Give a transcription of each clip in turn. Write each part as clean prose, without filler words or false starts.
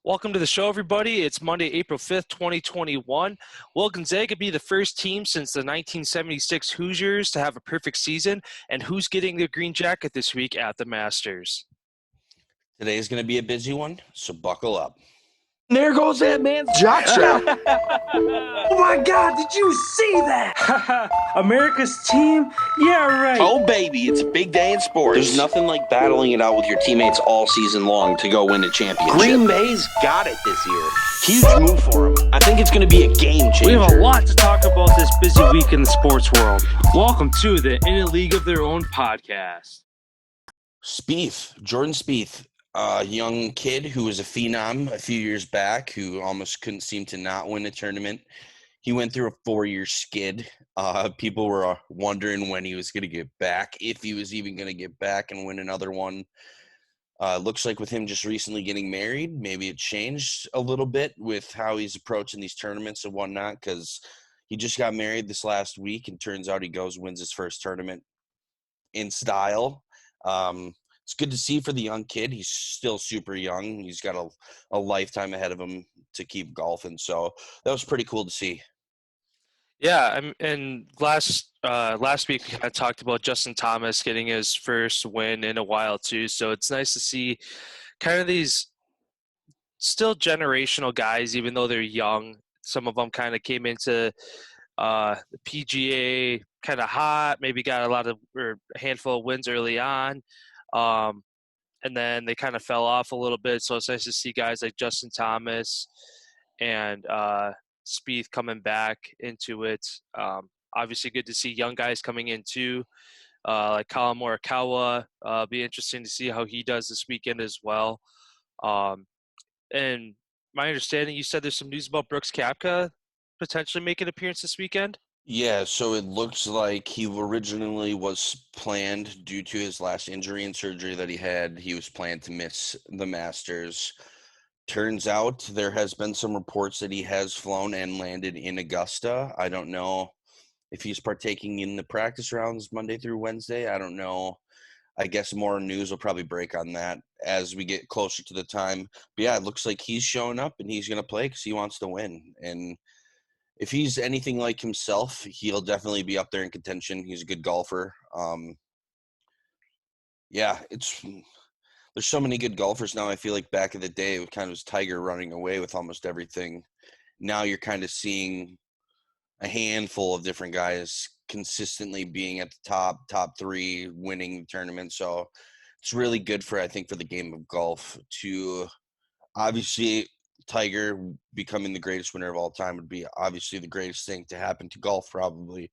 Welcome to the show, everybody. It's Monday, April 5th, 2021. Will Gonzaga be the first team since the 1976 Hoosiers to have a perfect season? And who's getting the green jacket this week at the Masters? Today is going to be a busy one, so buckle up. There goes that man's jock strap. Oh my God, did you see that? America's team? Yeah, right. Oh, baby, it's a big day in sports. There's nothing like battling it out with your teammates all season long to go win a championship. Green Bay's got it this year. Huge move for them. I think it's going to be a game changer. We have a lot to talk about this busy week in the sports world. Welcome to the In a League of Their Own podcast. Jordan Spieth, a young kid who was a phenom a few years back, who almost couldn't seem to not win a tournament. He went through a 4-year skid. People were wondering when he was going to get back, if he was even going to get back and win another one. Looks like with him just recently getting married, maybe it changed a little bit with how he's approaching these tournaments and whatnot, because he just got married this last week, and turns out he wins his first tournament in style. It's good to see for the young kid. He's still super young. He's got a lifetime ahead of him to keep golfing. So that was pretty cool to see. Yeah, and last week we kind of talked about Justin Thomas getting his first win in a while too. So it's nice to see kind of these still generational guys, even though they're young. Some of them kind of came into the PGA kind of hot, maybe got a handful of wins early on. And then they kind of fell off a little bit. So it's nice to see guys like Justin Thomas and Spieth coming back into it. Obviously good to see young guys coming in too, like Collin Morikawa. Be interesting to see how he does this weekend as well. And my understanding, you said there's some news about Brooks Koepka potentially making an appearance this weekend? Yeah, so it looks like he originally was planned, due to his last injury and surgery that he had, he was planned to miss the Masters. Turns out there has been some reports that he has flown and landed in Augusta. I don't know if he's partaking in the practice rounds Monday through Wednesday. I don't know. I guess more news will probably break on that as we get closer to the time. But yeah, it looks like he's showing up and he's going to play because he wants to win. And if he's anything like himself, he'll definitely be up there in contention. He's a good golfer. There's so many good golfers now. I feel like back in the day, it kind of was Tiger running away with almost everything. Now you're kind of seeing a handful of different guys consistently being at the top three, winning the tournament. So it's really good for the game of golf to obviously – Tiger becoming the greatest winner of all time would be obviously the greatest thing to happen to golf probably.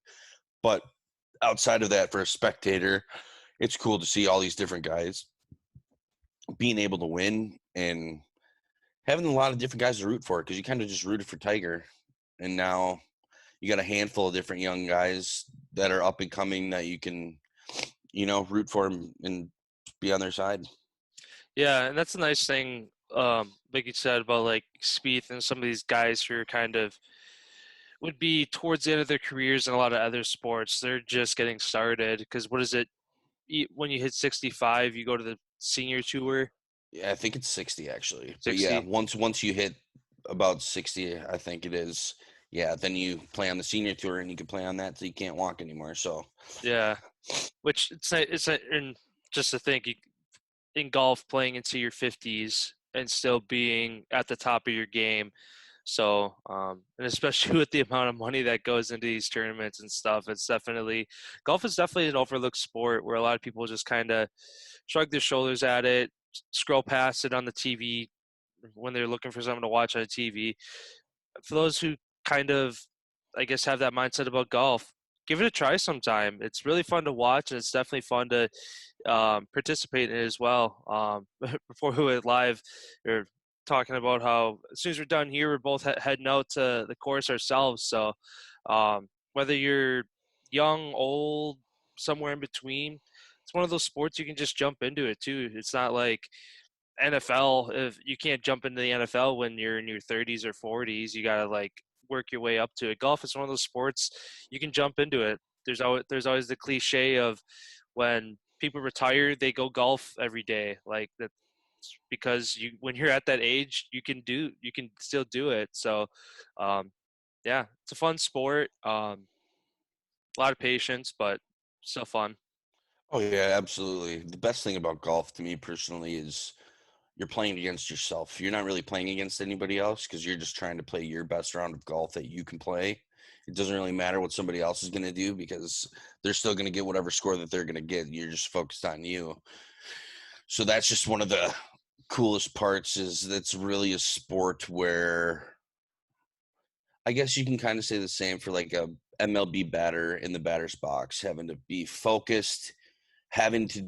But outside of that, for a spectator, it's cool to see all these different guys being able to win and having a lot of different guys to root for, because you kind of just rooted for Tiger. And now you got a handful of different young guys that are up and coming that you can, root for and be on their side. Yeah, and that's a nice thing. Like you said about like Spieth and some of these guys who are kind of would be towards the end of their careers in a lot of other sports. They're just getting started, because what is it? When you hit 65, you go to the senior tour. Yeah, I think it's 60 actually. 60? But yeah, once you hit about 60, I think it is. Yeah, then you play on the senior tour and you can play on that till you can't walk anymore. So yeah, which and just to think, in golf, playing into your 50s and still being at the top of your game. So, and especially with the amount of money that goes into these tournaments and stuff, golf is definitely an overlooked sport where a lot of people just kind of shrug their shoulders at it, scroll past it on the TV when they're looking for something to watch on TV. For those who kind of, I guess, have that mindset about golf, give it a try sometime. It's really fun to watch, and it's definitely fun to participate in it as well. Before we went live, we're talking about how as soon as we're done here, we're both heading out to the course ourselves. So whether you're young, old, somewhere in between, it's one of those sports you can just jump into it too. It's not like NFL. If you can't jump into the NFL when you're in your 30s or 40s, you gotta like work your way up to it. Golf is one of those sports you can jump into it. There's always the cliche of when people retire, they go golf every day. Like that's because when you're at that age, you can still do it. So, yeah, it's a fun sport. A lot of patience, but still fun. Oh yeah, absolutely. The best thing about golf to me personally is you're playing against yourself. You're not really playing against anybody else because you're just trying to play your best round of golf that you can play. It doesn't really matter what somebody else is going to do because they're still going to get whatever score that they're going to get. You're just focused on you. So that's just one of the coolest parts is that's really a sport where I guess you can kind of say the same for like a MLB batter in the batter's box, having to be focused, having to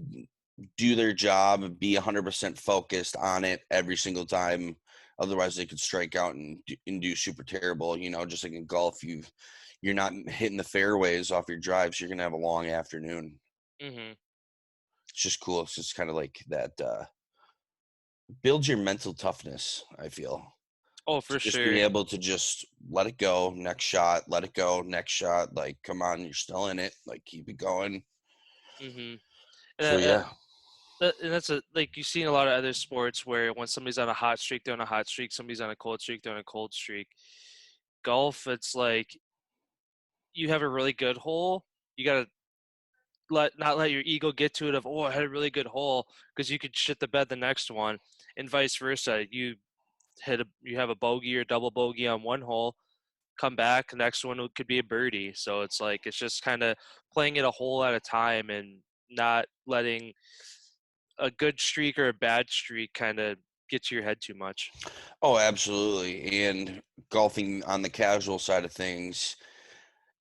do their job, be 100% focused on it every single time. Otherwise, they could strike out and do super terrible. You know, just like in golf, you're not hitting the fairways off your drives. You're gonna have a long afternoon. Hmm. It's just cool. It's just kind of like that builds your mental toughness. I feel Oh, to for just be sure. able to just let it go. Next shot, let it go. Next shot, like come on, you're still in it. Like keep it going. Hmm. So And, yeah. and that's like you see in a lot of other sports where when somebody's on a hot streak, they're on a hot streak. Somebody's on a cold streak, they're on a cold streak. Golf, it's like you have a really good hole. You gotta not let your ego get to it of, oh, I had a really good hole, because you could shit the bed the next one, and vice versa. You have a bogey or double bogey on one hole, come back, the next one could be a birdie. So it's like it's just kind of playing it a hole at a time and not letting a good streak or a bad streak kind of get to your head too much. Oh, absolutely. And golfing on the casual side of things,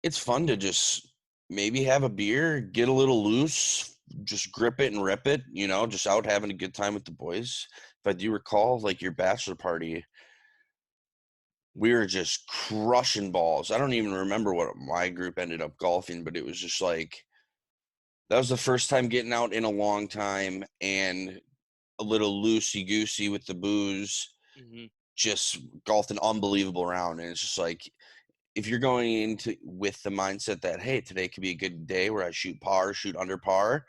it's fun to just maybe have a beer, get a little loose, just grip it and rip it, you know, just out having a good time with the boys. If I do recall, like your bachelor party, we were just crushing balls. I don't even remember what my group ended up golfing, but it was just like that was the first time getting out in a long time and a little loosey goosey with the booze, Hmm. just golfed an unbelievable round. And it's just like if you're going into with the mindset that hey, today could be a good day where I shoot par, shoot under par,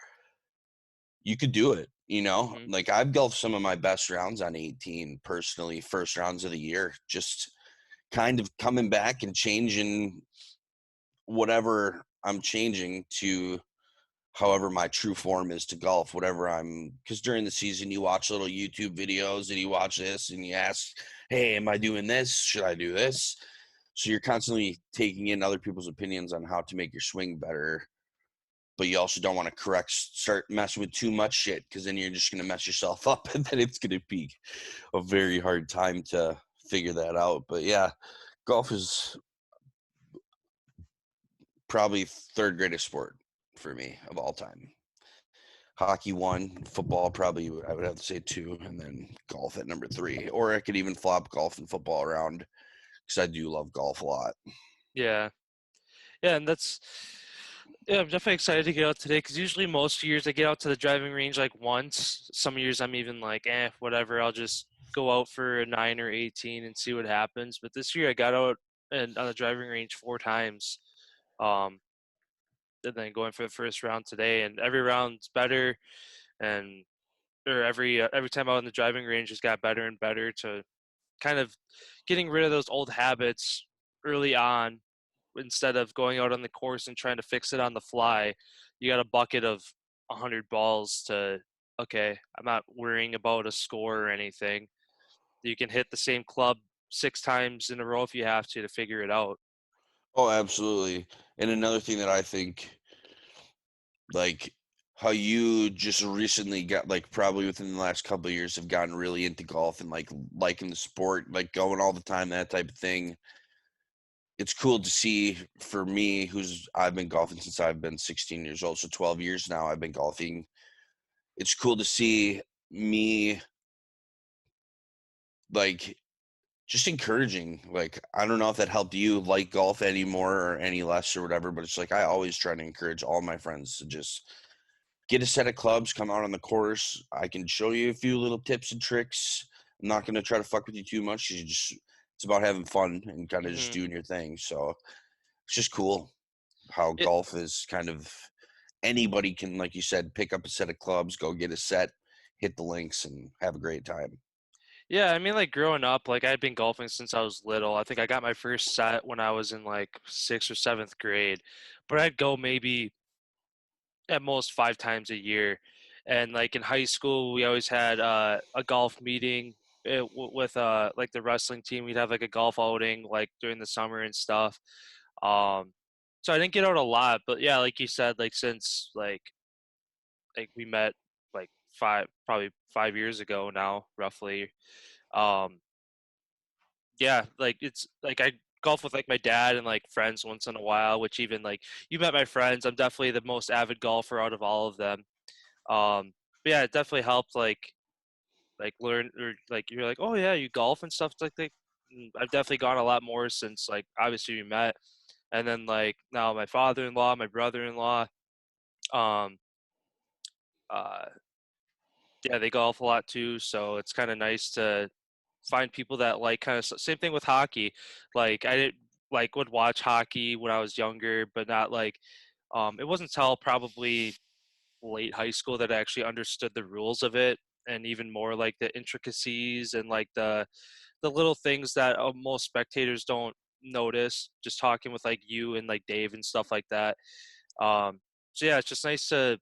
you could do it. You know, Hmm. like I've golfed some of my best rounds on 18 personally, first rounds of the year, just kind of coming back and changing whatever I'm changing to however my true form is to golf, whatever because during the season you watch little YouTube videos and you watch this and you ask, hey, am I doing this? Should I do this? So you're constantly taking in other people's opinions on how to make your swing better, but you also don't want to start messing with too much shit because then you're just going to mess yourself up and then it's going to be a very hard time to figure that out. But yeah, golf is probably third greatest sport for me of all time. Hockey 1, football probably I would have to say 2, and then golf at number 3. Or I could even flop golf and football around because I do love golf a lot. Yeah. Yeah, and yeah, I'm definitely excited to get out today because usually most years I get out to the driving range like once. Some years I'm even like, whatever, I'll just go out for a 9 or 18 and see what happens. But this year I got out and on the driving range 4 times, um, and then going for the first round today. And every round's better, and or every time out on the driving range just got better and better to kind of getting rid of those old habits early on. Instead of going out on the course and trying to fix it on the fly, you got a bucket of 100 balls to, okay, I'm not worrying about a score or anything. You can hit the same club 6 times in a row if you have to figure it out. Oh, absolutely. And another thing that I think, like, how you just recently got, like, probably within the last couple of years have gotten really into golf and, like, liking the sport, like, going all the time, that type of thing. It's cool to see for me, I've been golfing since I've been 16 years old, so 12 years now I've been golfing. It's cool to see me, like, just encouraging. Like, I don't know if that helped you like golf any more or any less or whatever, but it's like I always try to encourage all my friends to just get a set of clubs, come out on the course. I can show you a few little tips and tricks. I'm not going to try to fuck with you too much. It's about having fun and kind of just Hmm. doing your thing. So it's just cool how It, golf is kind of anybody can, like you said, pick up a set of clubs, go get a set hit the links and have a great time. Yeah, I mean, like growing up, like I'd been golfing since I was little. I think I got my first set when I was in like 6th or 7th grade, but I'd go maybe at most 5 times a year. And like in high school, we always had a golf meeting with like the wrestling team. We'd have like a golf outing like during the summer and stuff. Um, so I didn't get out a lot, but yeah, like you said, like since like we met like probably 5 years ago now, roughly. Um, yeah, like it's like I golf with like my dad and like friends once in a while, which even like you met my friends. I'm definitely the most avid golfer out of all of them. But yeah, it definitely helped like learn or like you're like, oh yeah, you golf and stuff like that. I've definitely gone a lot more since like obviously we met, and then like now my father-in-law, my brother-in-law, um, uh, yeah, they golf a lot too. So it's kind of nice to find people that like kind of same thing with hockey. Like I didn't like would watch hockey when I was younger, but not like it wasn't until probably late high school that I actually understood the rules of it and even more like the intricacies and like the little things that most spectators don't notice just talking with like you and like Dave and stuff like that. So yeah, it's just nice to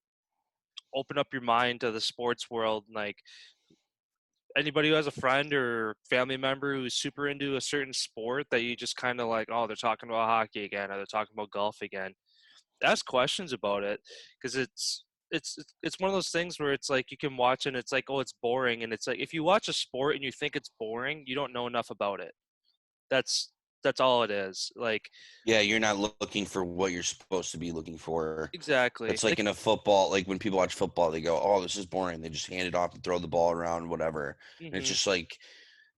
open up your mind to the sports world and like anybody who has a friend or family member who's super into a certain sport that you just kind of like, oh, they're talking about hockey again or they're talking about golf again, ask questions about it because it's one of those things where it's like you can watch and it's like, oh, it's boring, and it's like if you watch a sport and you think it's boring, you don't know enough about it. that's that's all it is, like. Yeah, you're not looking for what you're supposed to be looking for. Exactly, It's like like. in a football, like when people watch football, they go, "Oh, this is boring." They just hand it off and throw the ball around, whatever. And it's Mhm. just like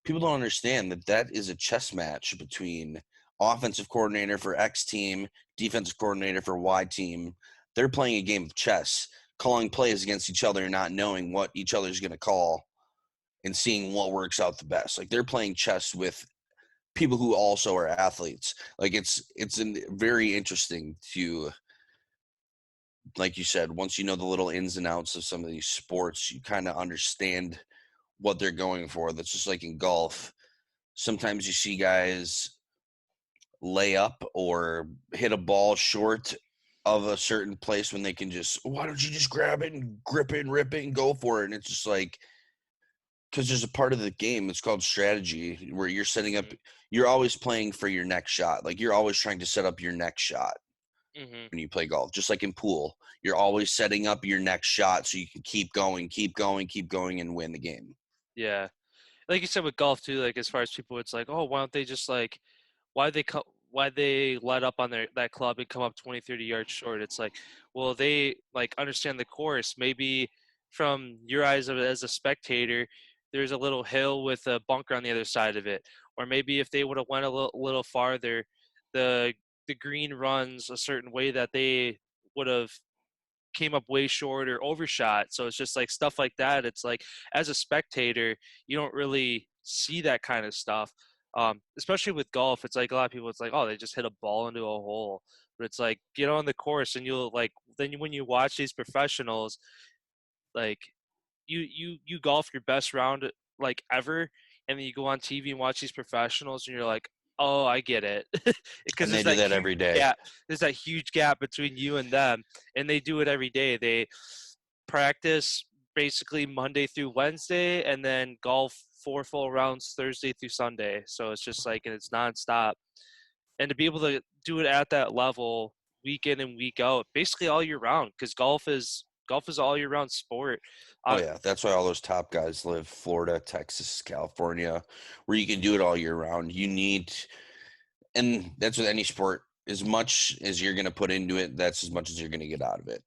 people don't understand that that is a chess match between offensive coordinator for X team, defensive coordinator for Y team. They're playing a game of chess, calling plays against each other, not knowing what each other's going to call and seeing what works out the best. Like they're playing chess with people who also are athletes. Like it's very interesting to, like you said, once you know the little ins and outs of some of these sports, you kind of understand what they're going for. That's just like in golf. Sometimes you see guys lay up or hit a ball short of a certain place when they can just, why don't you just grab it and grip it and rip it and go for it? And it's just like, because there's a part of the game, it's called strategy, where you're setting up, Mhm. you're always playing for your next shot. Like you're always trying to set up your next shot Mhm. when you play golf, just like in pool. You're always setting up your next shot so you can keep going, keep going, keep going, and win the game. Yeah, like you said with golf too, like as far as people, it's like, oh, why don't they just like, why they let up on that club and come up 20, 30 yards short. It's like, well, they like understand the course. Maybe from your eyes as a spectator, there's a little hill with a bunker on the other side of it, or maybe if they would have went a little farther, the the green runs a certain way that they would have came up way short or overshot. So it's just like stuff like that. It's like as a spectator, you don't really see that kind of stuff. Especially with golf, it's like a lot of people, it's like, oh, they just hit a ball into a hole. But it's like, get on the course and you'll like, then when you watch these professionals, like you golf your best round like ever, and then you go on TV and watch these professionals and you're like, oh, I get it. Because And they do that every day. there's that huge gap between you and them, and they do it every day. They practice basically Monday through Wednesday and then golf 4 full rounds Thursday through Sunday. So it's just like, and it's nonstop. And to be able to do it at that level week in and week out, basically all year round, because golf is all year round sport. Oh Uh, yeah, that's why all those top guys live Florida, Texas, California, where you can do it all year round. You need, and that's with any sport. As much as you're going to put into it, that's as much as you're going to get out of it.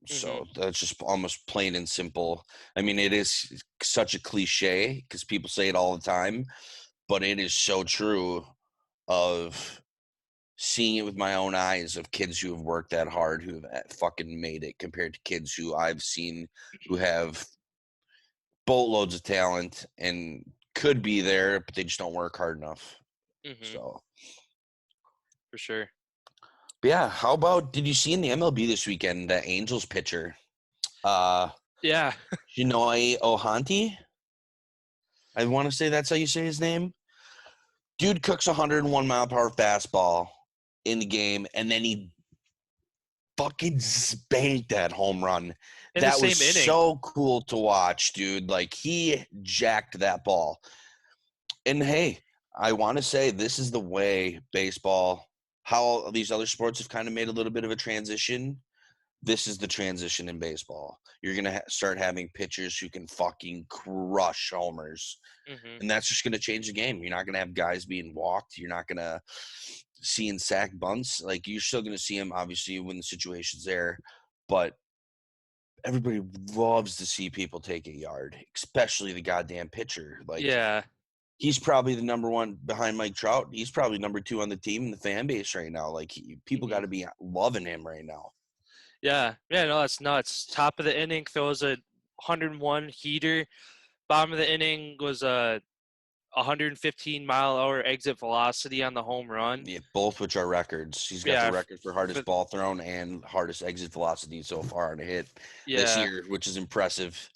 mhm. So that's just almost plain and simple. I mean, it is such a cliche because people say it all the time, but it is so true of seeing it with my own eyes of kids who have worked that hard, who have fucking made it compared to kids who I've seen who have boatloads of talent and could be there, but they just don't work hard enough. Mhm. So, For sure. but yeah, how about, did you see in the MLB this weekend, the Angels pitcher? Uh, Yeah. Shinoe Ohanti. I want to say that's how you say his name. Dude cooks 101 mile per hour fastball in the game, and then he fucking spanked that home run. In the That was same inning. so cool to watch, dude. Like, he jacked that ball. And hey, I want to say this is the way baseball, how these other sports have kind of made a little bit of a transition. This is the transition in baseball. You're going to start having pitchers who can fucking crush homers. Mm-hmm. And that's just going to change the game. You're not going to have guys being walked. You're not going to see in sack bunts. Like, you're still going to see them, obviously, when the situation's there. But everybody loves to see people take a yard, especially the goddamn pitcher. Like, Yeah. he's probably the number one behind Mike Trout. He's probably number 2 on the team in the fan base right now. Like, people got to be loving him right now. Yeah. Yeah, no, that's nuts. Top of the inning, throws a 101 heater. Bottom of the inning was a 115-mile-an-hour exit velocity on the home run. Yeah, both which are records. He's got the record for hardest ball thrown and hardest exit velocity so far on a hit this year, which is impressive.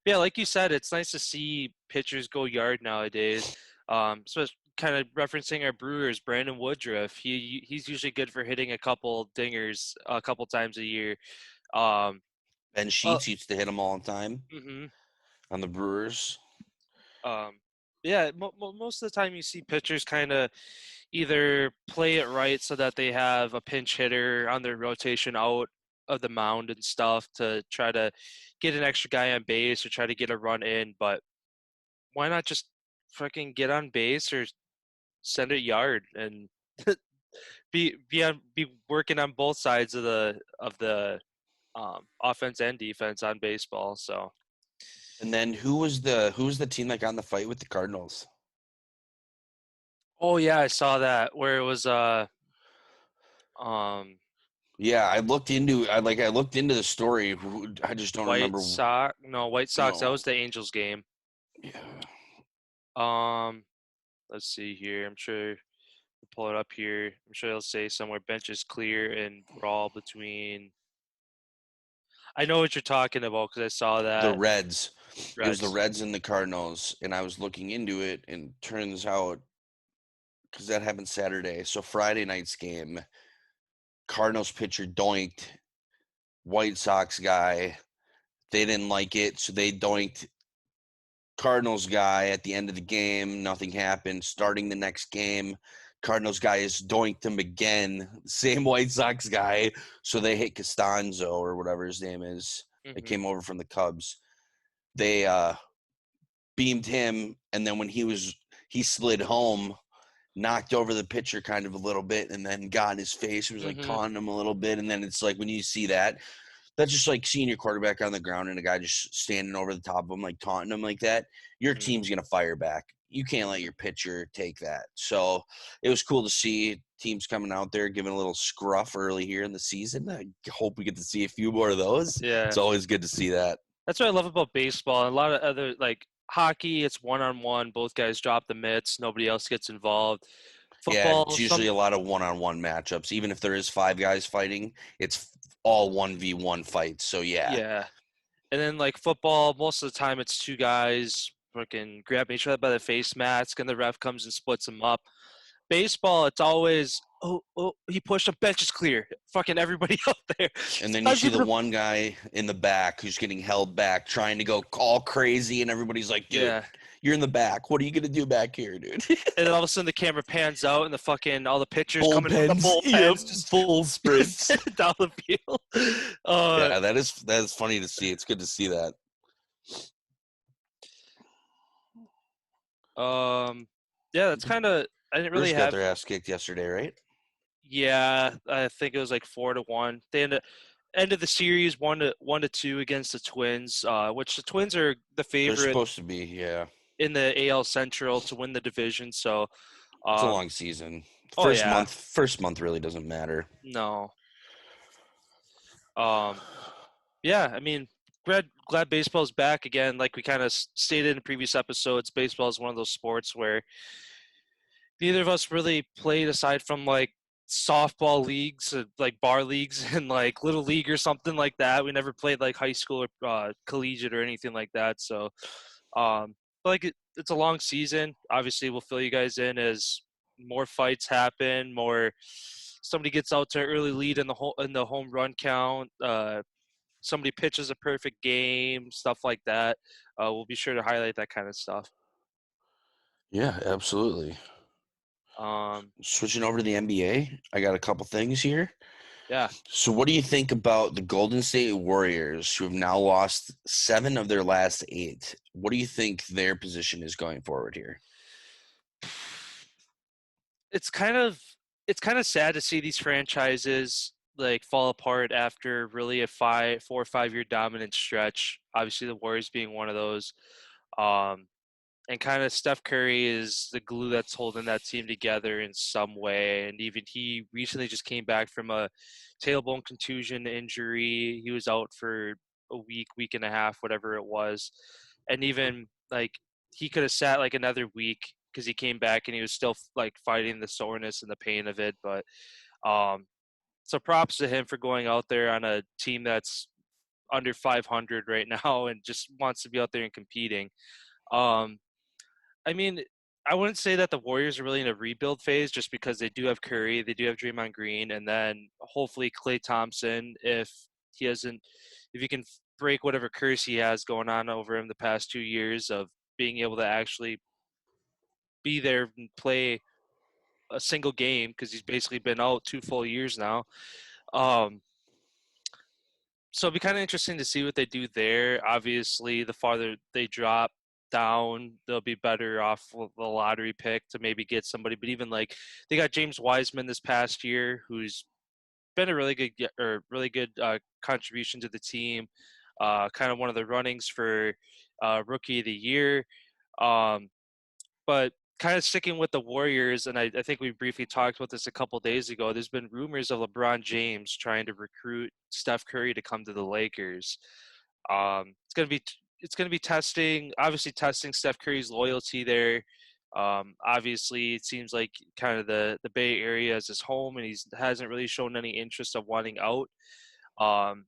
Yeah, like you said, it's nice to see pitchers go yard nowadays. So kind of referencing our Brewers, Brandon Woodruff. He's usually good for hitting a couple dingers a couple times a year. Ben Sheets used to hit them all the time on the Brewers. Yeah, most of the time you see pitchers kind of either play it right so that they have a pinch hitter on their rotation out of the mound and stuff to try to get an extra guy on base or try to get a run in. But why not just fucking get on base or send it yard and be working on both sides of the offense and defense on baseball. So. And then who was the team that got in the fight with the Cardinals? Oh yeah, I saw that where it was yeah, I looked into the story. I just don't remember. White Sox. No. That was the Angels game. Yeah. Let's see here. I'm sure we'll pull it up here. I'm sure it'll say somewhere benches clear and brawl between. I know what you're talking about because I saw that. The Reds. It was the Reds and the Cardinals, and I was looking into it, and turns out, because that happened Saturday, so Friday night's game, Cardinals pitcher doinked White Sox guy. They didn't like it, so they doinked Cardinals guy at the end of the game. Nothing happened. Starting the next game, Cardinals guy is doinked him again. Same White Sox guy. So they hit Costanzo or whatever his name is. It came over from the Cubs. They beamed him, and then when he slid home, knocked over the pitcher kind of a little bit, and then got in his face. He was like taunting him a little bit, and then it's like when you see that, that's just like seeing your quarterback on the ground and a guy just standing over the top of him, like taunting him like that. Your team's going to fire back. You can't let your pitcher take that. So it was cool to see teams coming out there giving a little scruff early here in the season. I hope we get to see a few more of those. Yeah. It's always good to see that. That's what I love about baseball. A lot of other, like hockey, it's one-on-one. Both guys drop the mitts. Nobody else gets involved. Football, it's usually a lot of one-on-one matchups. Even if there is 5 guys fighting, it's all 1v1 fights. So, yeah. Yeah. And then, like, football, most of the time it's 2 guys fucking grabbing each other by the face mask, and the ref comes and splits them up. Baseball, it's always, he pushed a bench is clear. Fucking everybody out there. And then you see the one guy in the back who's getting held back, trying to go all crazy, and everybody's like, dude, you're in the back. What are you going to do back here, dude? And then all of a sudden the camera pans out, and the fucking, all the pitchers coming in the bullpens. Just full sprints. down the field. Yeah, that is funny to see. It's good to see that. Yeah, that's kind of, I didn't really got their ass kicked yesterday, right? Yeah, I think it was like 4-1. They end of the series 1-2 against the Twins, which the Twins are the favorite. They're supposed to be, yeah, in the AL Central to win the division. So it's a long season. First month really doesn't matter. No. Yeah, I mean, glad baseball's back again. Like we kind of stated in previous episodes, baseball is one of those sports where neither of us really played aside from like softball leagues, like bar leagues and like little league or something like that. We never played like high school or collegiate or anything like that. So, like it's a long season. Obviously, we'll fill you guys in as more fights happen, more somebody gets out to an early lead in the home run count. Somebody pitches a perfect game, stuff like that. We'll be sure to highlight that kind of stuff. Yeah, absolutely. Switching over to the NBA, I got a couple things here. Yeah. So what do you think about the Golden State Warriors, who have now lost 7 of their last 8? What do you think their position is going forward here? It's kind of sad to see these franchises like fall apart after really a 4 or 5 year dominant stretch. Obviously, the Warriors being one of those. And kind of Steph Curry is the glue that's holding that team together in some way. And even he recently just came back from a tailbone contusion injury. He was out for a week and a half, whatever it was. And even like he could have sat like another week because he came back and he was still like fighting the soreness and the pain of it. But so props to him for going out there on a team that's under 500 right now and just wants to be out there and competing. I mean, I wouldn't say that the Warriors are really in a rebuild phase just because they do have Curry, they do have Draymond Green, and then hopefully Klay Thompson, if he can break whatever curse he has going on over him the past 2 years of being able to actually be there and play a single game because he's basically been out 2 full years now. So it'd be kind of interesting to see what they do there. Obviously, the farther they drop down, they'll be better off with the lottery pick to maybe get somebody. But even like they got James Wiseman this past year, who's been a really good contribution to the team. Kind of one of the runnings for rookie of the year. But kind of sticking with the Warriors, and I think we briefly talked about this a couple days ago. There's been rumors of LeBron James trying to recruit Steph Curry to come to the Lakers. It's gonna be testing Steph Curry's loyalty there. Obviously, it seems like kind of the Bay Area is his home, and he hasn't really shown any interest of wanting out. And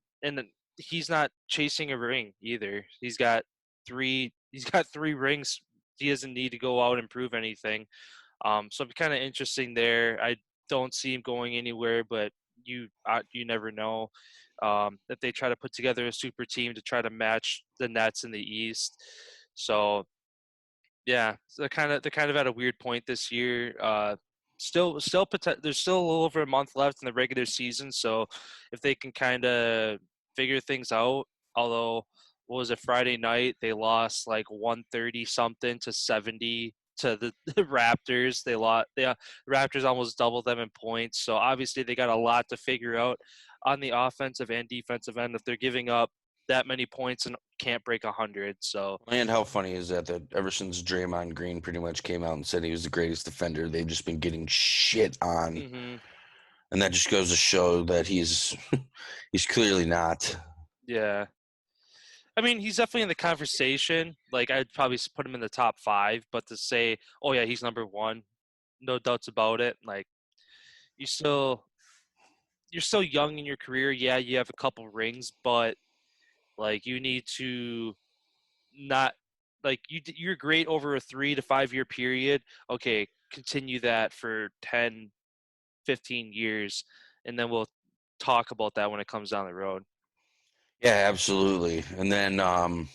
he's not chasing a ring either. He's got 3 rings. He doesn't need to go out and prove anything. So it'd be kind of interesting there. I don't see him going anywhere, but you never know. That they try to put together a super team to try to match the Nets in the East. So yeah, they're kind of at a weird point this year. There's still a little over a month left in the regular season, so if they can kind of figure things out, although what was it, Friday night they lost like 130 something to 70 to the Raptors. The Raptors almost doubled them in points, so obviously they got a lot to figure out on the offensive and defensive end if they're giving up that many points and can't break 100. So, and how funny is that ever since Draymond Green pretty much came out and said he was the greatest defender, they've just been getting shit on. mm-hmm. And that just goes to show that he's clearly not. Yeah. I mean, he's definitely in the conversation. Like, I'd probably put him in the top 5, but to say, oh yeah, he's number 1, no doubts about it. Like, you're still young in your career. Yeah, you have a couple rings, but like you need to not like you're great over a 3 to 5 year period. Okay, continue that for 10, 15 years, and then we'll talk about that when it comes down the road. Yeah, absolutely. And then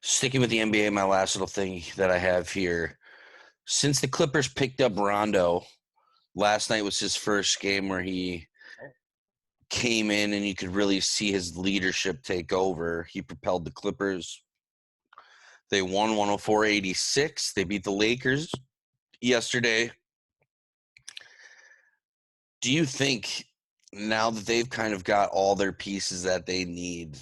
sticking with the NBA, my last little thing that I have here. Since the Clippers picked up Rondo, last night was his first game where he came in and you could really see his leadership take over. He propelled the Clippers. They won 104-86. They beat the Lakers yesterday. Do you think now that they've kind of got all their pieces that they need,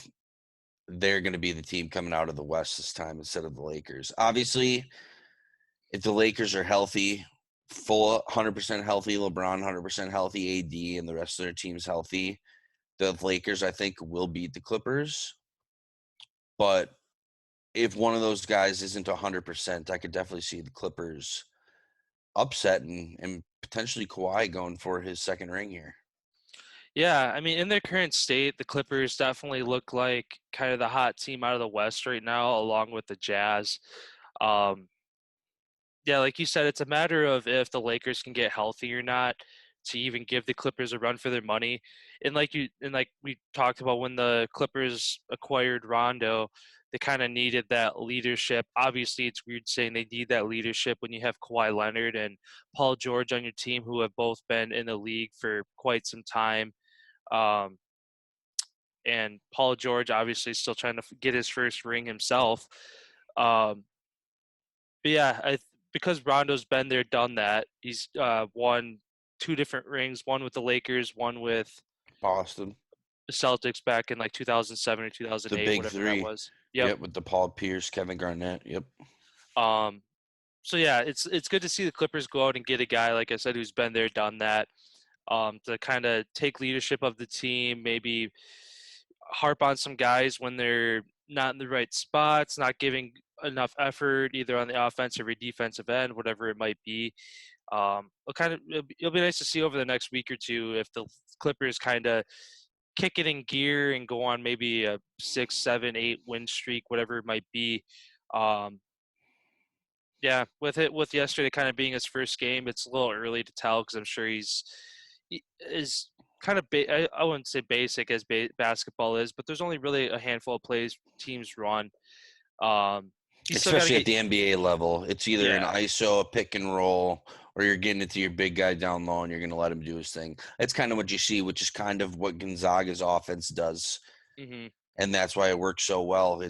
they're going to be the team coming out of the West this time instead of the Lakers? Obviously, if the Lakers are healthy, full 100% healthy, LeBron 100% healthy, AD, and the rest of their team's healthy, the Lakers, I think, will beat the Clippers. But if one of those guys isn't 100%, I could definitely see the Clippers upset and potentially Kawhi going for his second ring here. Yeah, I mean, in their current state, the Clippers definitely look like kind of the hot team out of the West right now, along with the Jazz. Um, yeah, like you said, it's a matter of if the Lakers can get healthy or not to even give the Clippers a run for their money. And like we talked about when the Clippers acquired Rondo, they kind of needed that leadership. Obviously, it's weird saying they need that leadership when you have Kawhi Leonard and Paul George on your team, who have both been in the league for quite some time. Um, and Paul George obviously still trying to get his first ring himself. Um, but yeah, because Rondo's been there, done that. He's won 2 different rings, one with the Lakers, one with Boston, the Celtics back in like 2007 or the 2008, big whatever that three. was. Yep, with the Paul Pierce, Kevin Garnett. Yep. Um, so yeah, it's good to see the Clippers go out and get a guy, like I said, who's been there, done that, to kind of take leadership of the team, maybe harp on some guys when they're not in the right spots, not giving enough effort either on the offensive or defensive end, whatever it might be. It'll be nice to see over the next week or two if the Clippers kind of kick it in gear and go on maybe a 6, 7, 8 win streak, whatever it might be. Um, yeah, with yesterday kind of being his first game, it's a little early to tell because I'm sure he is kind of I wouldn't say basic as basketball is, but there's only really a handful of plays teams run. He's still got to Especially at get the NBA level, it's either an yeah. ISO, a pick and roll, or you're getting it to your big guy down low and you're going to let him do his thing. That's kind of what you see, which is kind of what Gonzaga's offense does. Mm-hmm. And that's why it works so well.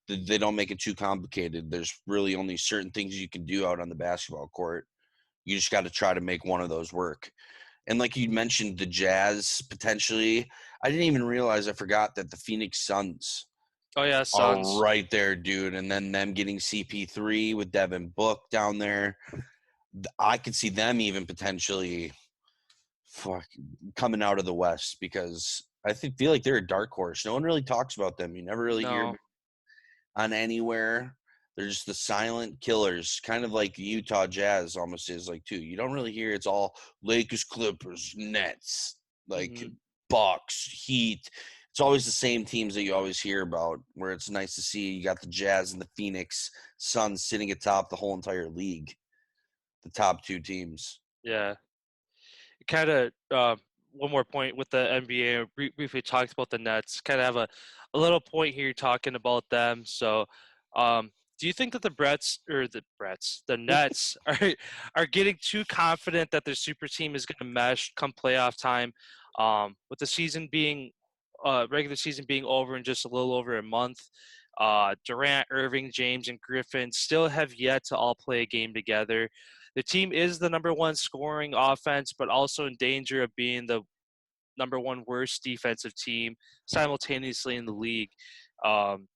They don't make it too complicated. There's really only certain things you can do out on the basketball court. You just got to try to make one of those work. And like you mentioned, the Jazz potentially, I didn't even realize, I forgot that the Phoenix Suns Oh yeah, are Suns. right there, dude. And then them getting CP3 with Devin Book down there. I could see them even potentially coming out of the West, because I feel like they're a dark horse. No one really talks about them. You never really hear No. on anywhere. They're just the silent killers, kind of like the Utah Jazz almost is like too. You don't really hear it's all Lakers, Clippers, Nets, like Mm-hmm. Bucks, Heat. It's always the same teams that you always hear about, where it's nice to see you got the Jazz and the Phoenix Suns sitting atop the whole entire league, the top 2 teams. Yeah. Kind of one more point with the NBA. Briefly talked about the Nets. Kind of have a little point here talking about them. So, do you think that the Nets are getting too confident that their super team is going to mesh come playoff time? With the season being regular season being over in just a little over a month, Durant, Irving, James, and Griffin still have yet to all play a game together. The team is the number 1 scoring offense, but also in danger of being the number 1 worst defensive team simultaneously in the league. Um,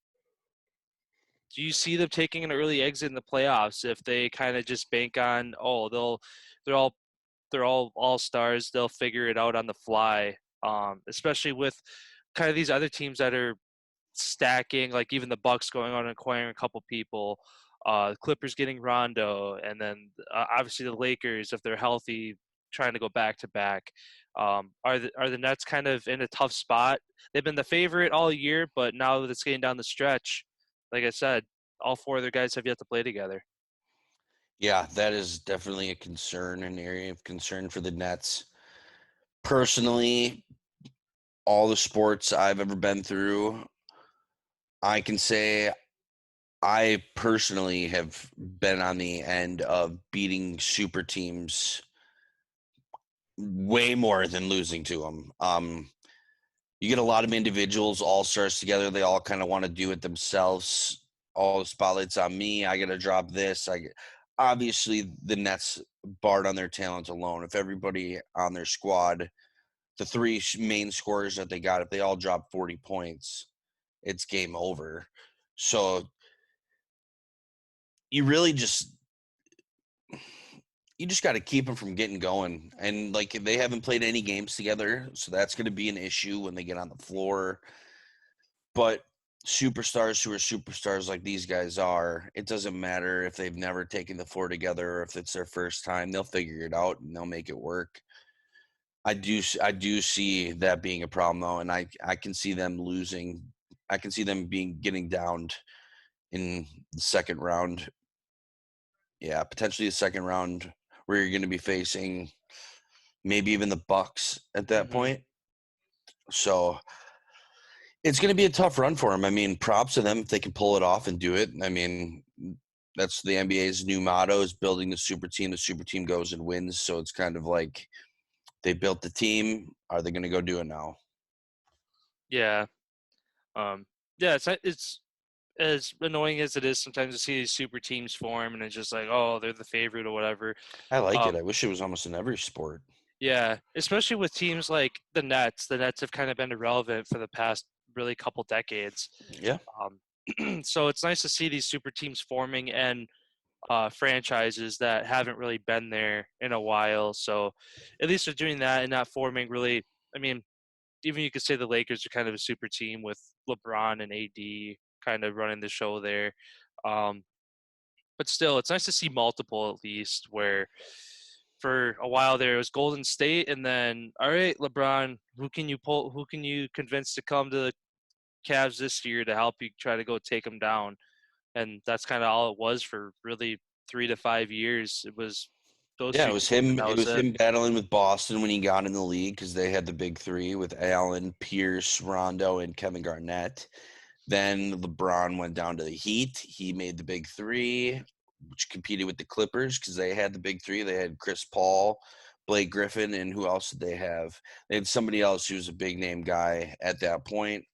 do you see them taking an early exit in the playoffs if they kind of just bank on they're all stars, they'll figure it out on the fly, especially with kind of these other teams that are stacking, like even the Bucks going on and acquiring a couple people, Clippers getting Rondo, and then obviously the Lakers, if they're healthy, trying to go back to back. Are the Nets kind of in a tough spot? They've been the favorite all year, but now that it's getting down the stretch, like I said, all 4 of their guys have yet to play together. Yeah, that is definitely a concern, an area of concern for the Nets. Personally, all the sports I've ever been through, I can say I personally have been on the end of beating super teams way more than losing to them. You get a lot of individuals, all-stars together. They all kind of want to do it themselves. All the spotlight's on me. I got to drop this. Obviously, the Nets barred on their talent alone. If everybody on their squad, the 3 main scorers that they got, if they all drop 40 points, it's game over. So you really just got to keep them from getting going. And like, they haven't played any games together, so that's going to be an issue when they get on the floor. But superstars who are superstars like these guys are, it doesn't matter if they've never taken the floor together or if it's their first time. They'll figure it out and they'll make it work. I do see that being a problem though, and I can see them losing. I can see them getting downed in the second round. Yeah, potentially the second round where you're going to be facing maybe even the Bucks at that Mm-hmm. point. So it's going to be a tough run for them. I mean, props to them if they can pull it off and do it. I mean, that's the NBA's new motto is building the super team. The super team goes and wins. So it's kind of like they built the team. Are they going to go do it now? Yeah. Yeah, it's as annoying as it is sometimes to see these super teams form and it's just like, oh, they're the favorite or whatever. I like it. Um, I wish it was almost in every sport. yeah, especially with teams like the Nets. The Nets have kind of been irrelevant for the past really couple decades. Yeah. So it's nice to see these super teams forming and franchises that haven't really been there in a while. So at least they're doing that and not forming really. I mean, even you could say the Lakers are kind of a super team with LeBron and AD kind of running the show there. Um, but still, it's nice to see multiple at least where for a while there it was Golden State and then, all right, LeBron, who can you convince to come to the Cavs this year to help you try to go take them down? And that's kind of all it was for really 3 to 5 years. It was those Yeah, two it was teams and him. that It was was it. him battling with Boston when he got in the league because they had the big three with Allen, Pierce, Rondo, and Kevin Garnett. Then LeBron went down to the Heat. He made the big three, which competed with the Clippers because they had the big three. They had Chris Paul, Blake Griffin, and who else did they have? They had somebody else who was a big name guy at that point.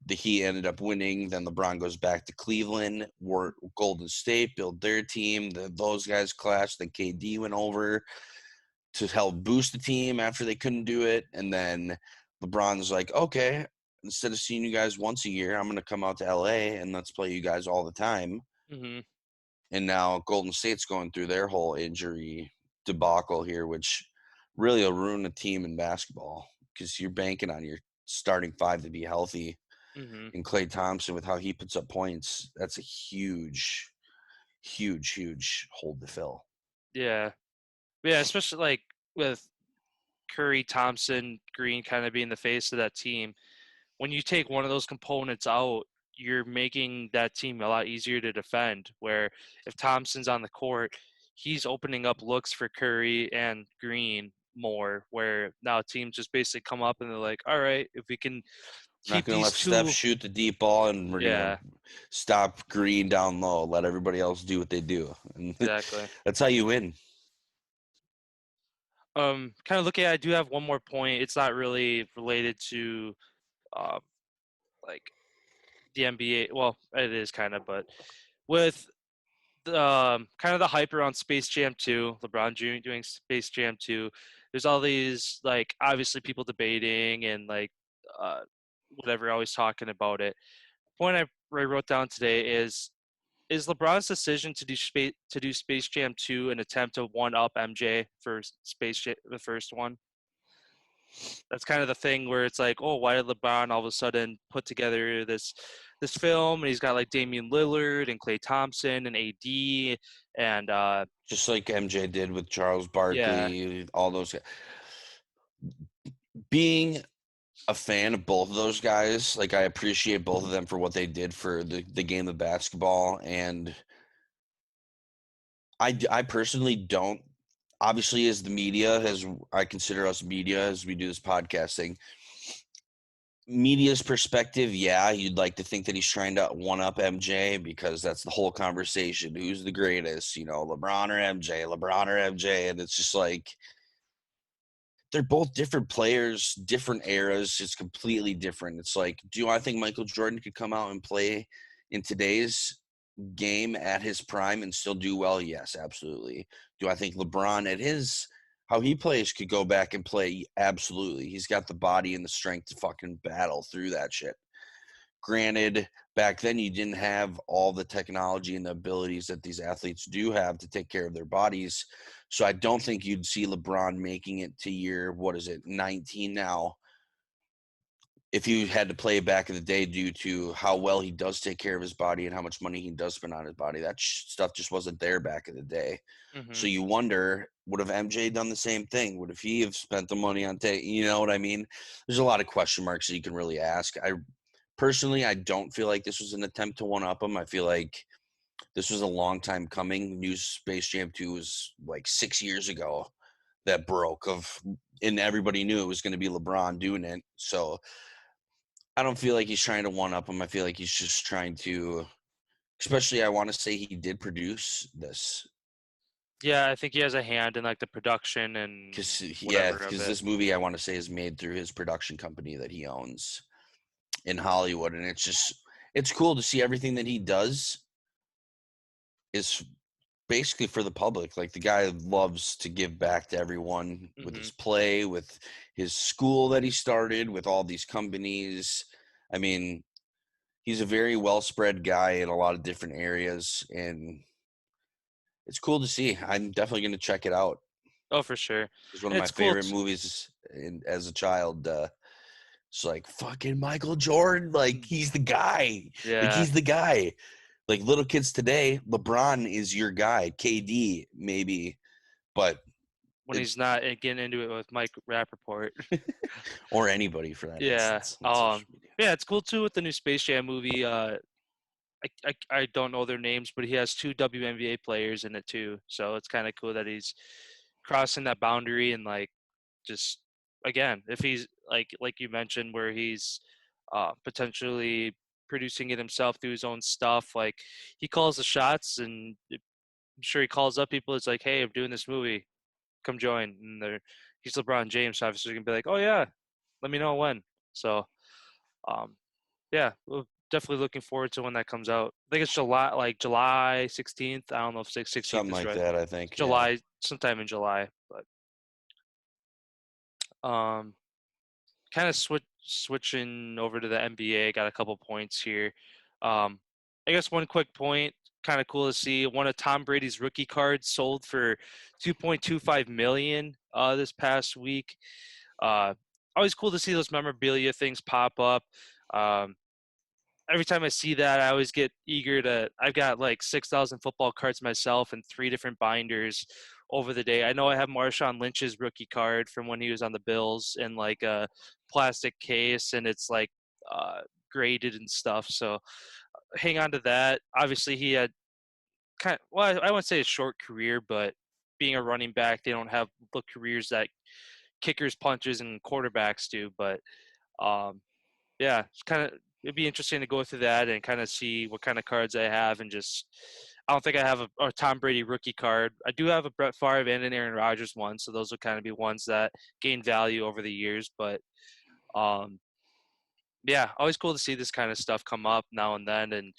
The Heat ended up winning. Then LeBron goes back to Cleveland. Golden State built their team. Those guys clashed. Then KD went over to help boost the team after they couldn't do it. And then LeBron's like, okay, instead of seeing you guys once a year, I'm going to come out to LA and let's play you guys all the time. Hmm. And now Golden State's going through their whole injury debacle here, which really will ruin the team in basketball because you're banking on your starting five to be healthy. Hmm. And Klay Thompson, with how he puts up points, that's a huge, huge, huge hold to fill. Yeah. Yeah, especially like with Curry, Thompson, Green kind of being the face of that team. When you take one of those components out, you're making that team a lot easier to defend. Where if Thompson's on the court, he's opening up looks for Curry and Green more. Where now teams just basically come up and they're like, all right, if we can We're not keep going to these let Steph two, shoot the deep ball, and we're going to yeah, stop Green down low, let everybody else do what they do. And exactly. that's how you win. Kind of looking at, I do have one more point. It's not really related to, um, like the NBA. Well, it is kind of, but with the kind of the hype around Space Jam 2, LeBron Jr. doing Space Jam 2. There's all these like obviously people debating and like uh, whatever, always talking about it. Point I wrote down today is LeBron's decision to do Space Jam 2 an attempt to one up MJ for Space Jam, the first one. That's kind of the thing where it's like, oh, why did LeBron all of a sudden put together this film and he's got like Damian Lillard and Klay Thompson and AD and Just like MJ did with Charles yeah, Barkley, all those guys. Being a fan of both of those guys, like I appreciate both of them for what they did for the game of basketball. And I personally don't, obviously, as the media, as I consider us media, as we do this podcasting, media's perspective, yeah, you'd like to think that he's trying to one up MJ because that's the whole conversation. Who's the greatest? You know, LeBron or MJ, LeBron or MJ. And it's just like they're both different players, different eras. It's completely different. It's like, do I think Michael Jordan could come out and play in today's game at his prime and still do well? Yes, absolutely. Do I think LeBron at his how he plays could go back and play? Absolutely. He's got the body and the strength to fucking battle through that shit. Granted, back then you didn't have all the technology and the abilities that these athletes do have to take care of their bodies. So I don't think you'd see LeBron making it to year, 19 now, if you had to play back in the day due to how well he does take care of his body and how much money he does spend on his body, that stuff just wasn't there back in the day. Mm-hmm. So you wonder, would have MJ done the same thing? Would have he have spent the money on you know what I mean? There's a lot of question marks that you can really ask. Personally, I don't feel like this was an attempt to one-up him. I feel like this was a long time coming. New Space Jam 2 was like 6 years ago that broke and everybody knew it was going to be LeBron doing it. So I don't feel like he's trying to one-up him. I feel like he's just trying to, especially I want to say he did produce this. Yeah, I think he has a hand in like the production and Because this movie I want to say is made through his production company that he owns in Hollywood, and it's cool to see everything that he does is basically for the public. Like, the guy loves to give back to everyone with his play, with his school that he started, with all these companies. I mean, he's a very well spread guy in a lot of different areas, and it's cool to see. I'm definitely going to check it out. Oh, for sure. It's one of my favorite movies as a child. It's like, fucking Michael Jordan. Like, he's the guy. Yeah. Like, he's the guy. Like, little kids today, LeBron is your guy. KD, maybe. But when he's not getting into it with Mike Rappaport. or anybody for that instance. Yeah, it's cool, too, with the new Space Jam movie. I don't know their names, but he has 2 WNBA players in it, too. So it's kind of cool that he's crossing that boundary and, like, just, again, if he's, like you mentioned, where he's potentially producing it himself through his own stuff, like, he calls the shots, and I'm sure he calls up people. It's like, hey, I'm doing this movie. Come join. And he's LeBron James, so obviously going to be like, oh, yeah, let me know when. So, yeah, we're definitely looking forward to when that comes out. I think it's July 16th. I don't know if 16th something is like right. that, I think. July, sometime in July. But kind of switching over to the NBA, got a couple points here. I guess one quick point, kind of cool to see. One of Tom Brady's rookie cards sold for $2.25 million this past week. Always cool to see those memorabilia things pop up. Every time I see that, I always get eager I've got like 6,000 football cards myself in 3 different binders over the day. I know I have Marshawn Lynch's rookie card from when he was on the Bills in like a plastic case, and it's like graded and stuff. So hang on to that. Obviously, he had I wouldn't say a short career, but being a running back, they don't have the careers that kickers, punches, and quarterbacks do. But yeah, it'd be interesting to go through that and kind of see what kind of cards I have, and just I don't think I have a Tom Brady rookie card. I do have a Brett Favre and an Aaron Rodgers one, so those will kind of be ones that gain value over the years. But yeah, always cool to see this kind of stuff come up now and then, and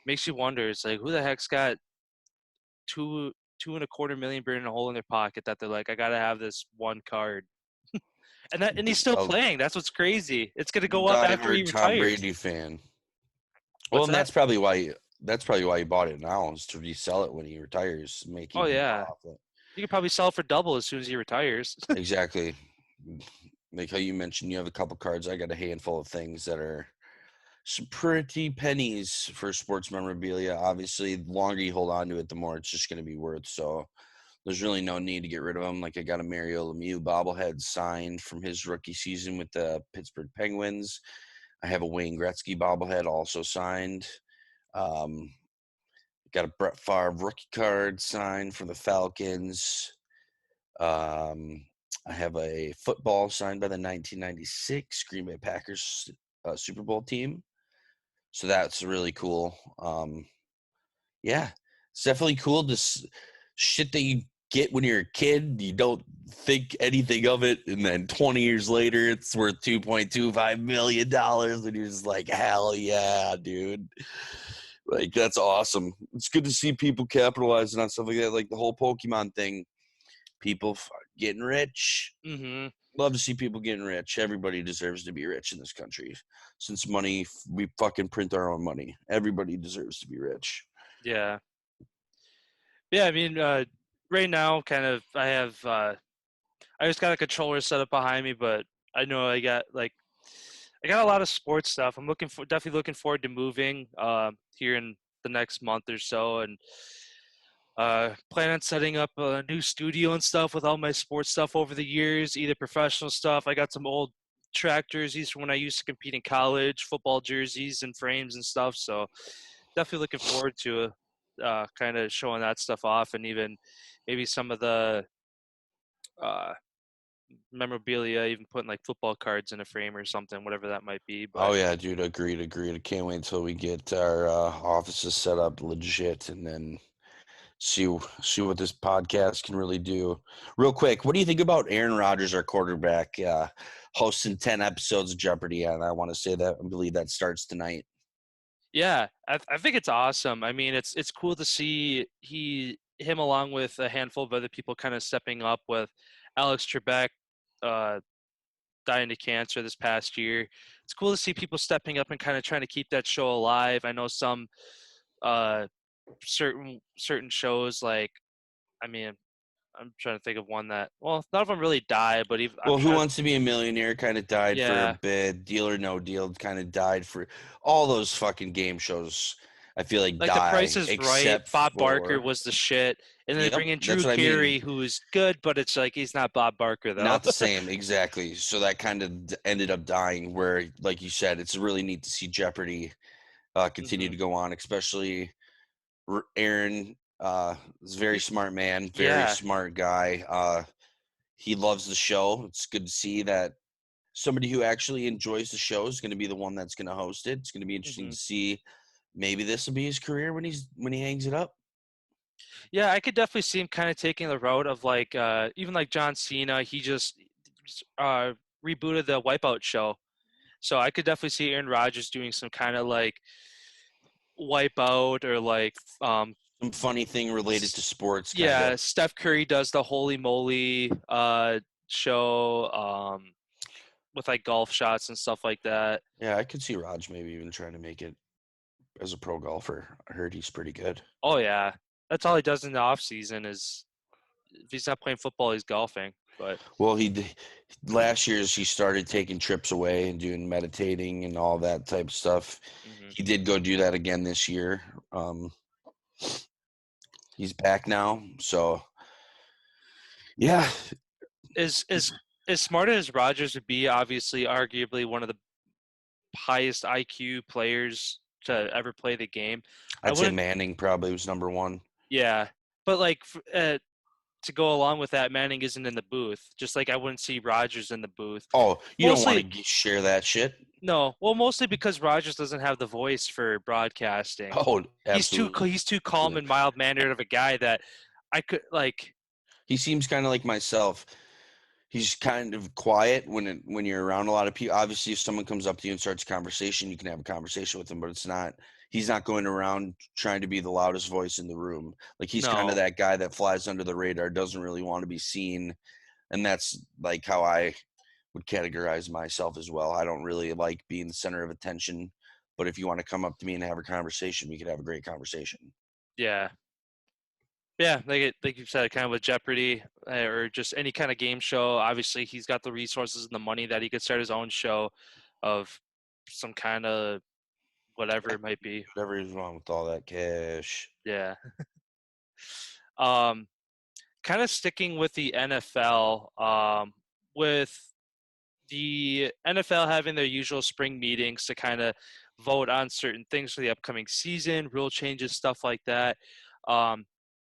makes you wonder. It's like, who the heck's got $2.25 million burning a hole in their pocket that they're like, I gotta have this one card. And he's still playing. That's what's crazy. It's gonna go up after he retires. Tom Brady fan. Well, and that's probably why he bought it now, is to resell it when he retires, making profit. You could probably sell it for double as soon as he retires. Exactly. Like how you mentioned, you have a couple cards. I got a handful of things that are some pretty pennies for sports memorabilia. Obviously, the longer you hold on to it, the more it's just going to be worth. So there's really no need to get rid of them. Like, I got a Mario Lemieux bobblehead signed from his rookie season with the Pittsburgh Penguins. I have a Wayne Gretzky bobblehead also signed. Got a Brett Favre rookie card signed for the Falcons. I have a football signed by the 1996 Green Bay Packers Super Bowl team. So that's really cool. Yeah, it's definitely cool. This shit that you get when you're a kid, you don't think anything of it, and then 20 years later, it's worth $2.25 million, and you're just like, hell yeah, dude. Like, that's awesome. It's good to see people capitalizing on stuff like that, like the whole Pokemon thing. People getting rich. Mm-hmm. Love to see people getting rich. Everybody deserves to be rich in this country. Since we fucking print our own money. Everybody deserves to be rich. Yeah. Yeah, I mean, right now, kind of, I just got a controller set up behind me, but I know I got I got a lot of sports stuff. I'm definitely looking forward to moving here in the next month or so, and plan on setting up a new studio and stuff with all my sports stuff over the years, either professional stuff. I got some old track jerseys from when I used to compete in college, football jerseys and frames and stuff. So definitely looking forward to kind of showing that stuff off, and even maybe some of the uh, memorabilia, even putting like football cards in a frame or something, whatever that might be. But Oh yeah, dude, agreed. I can't wait until we get our offices set up legit, and then see what this podcast can really do. Real quick, what do you think about Aaron Rodgers, our quarterback, hosting 10 episodes of Jeopardy? And I want to say that I believe that starts tonight. yeah, I think it's awesome. I mean, it's cool to see him along with a handful of other people kind of stepping up, with Alex Trebek dying to cancer this past year. It's cool to see people stepping up and kind of trying to keep that show alive. I know some certain shows, like, I mean, I'm trying to think of one that, well, none of them really died, but even Well, Who Wants to Be a Millionaire kind of died for Yeah. a bit. Deal or No Deal kind of died for all those fucking game shows. I feel like The die, Price is Right. except Bob for Barker was the shit, and then Yep, bring in that's Drew what I mean. Carey, who's good, but it's like he's not Bob Barker though. Not the same, exactly. So that kind of ended up dying. Where, like you said, it's really neat to see Jeopardy continue to go on, especially Aaron. Is a very smart man, very Yeah. smart guy. He loves the show. It's good to see that somebody who actually enjoys the show is going to be the one that's going to host it. It's going to be interesting to see. Maybe this will be his career when he hangs it up. Yeah, I could definitely see him kind of taking the road of like even like John Cena. He just rebooted the Wipeout show, so I could definitely see Aaron Rodgers doing some kind of like Wipeout, or like Some funny thing related to sports. yeah, Steph Curry does the Holy Moly show with like golf shots and stuff like that. Yeah, I could see Raj maybe even trying to make it as a pro golfer. I heard he's pretty good. Oh yeah, that's all he does in the off season, is if he's not playing football, he's golfing. But Well, last year he started taking trips away and doing meditating and all that type of stuff. He did go do that again this year. He's back now, so yeah. as smart as Rodgers would be, obviously, arguably one of the highest IQ players to ever play the game. I'd say Manning probably was number one. Yeah, but like to go along with that, Manning isn't in the booth. Just like I wouldn't see Rodgers in the booth. Oh, you don't want to share that shit? No, well, mostly because Rodgers doesn't have the voice for broadcasting. Oh, absolutely. He's too calm and mild mannered of a guy that I could like. He seems kind of like myself. He's kind of quiet when you're around a lot of people. Obviously, if someone comes up to you and starts a conversation, you can have a conversation with him, but he's not going around trying to be the loudest voice in the room. Like, he's kind of that guy that flies under the radar, doesn't really want to be seen. And that's like how I would categorize myself as well. I don't really like being the center of attention, but if you want to come up to me and have a conversation, we could have a great conversation. Yeah. Yeah, like you said, kind of with Jeopardy or just any kind of game show. Obviously, he's got the resources and the money that he could start his own show of some kind of whatever it might be. Whatever is wrong with all that cash. Yeah. Kind of sticking with the NFL, with the NFL having their usual spring meetings to kind of vote on certain things for the upcoming season, rule changes, stuff like that.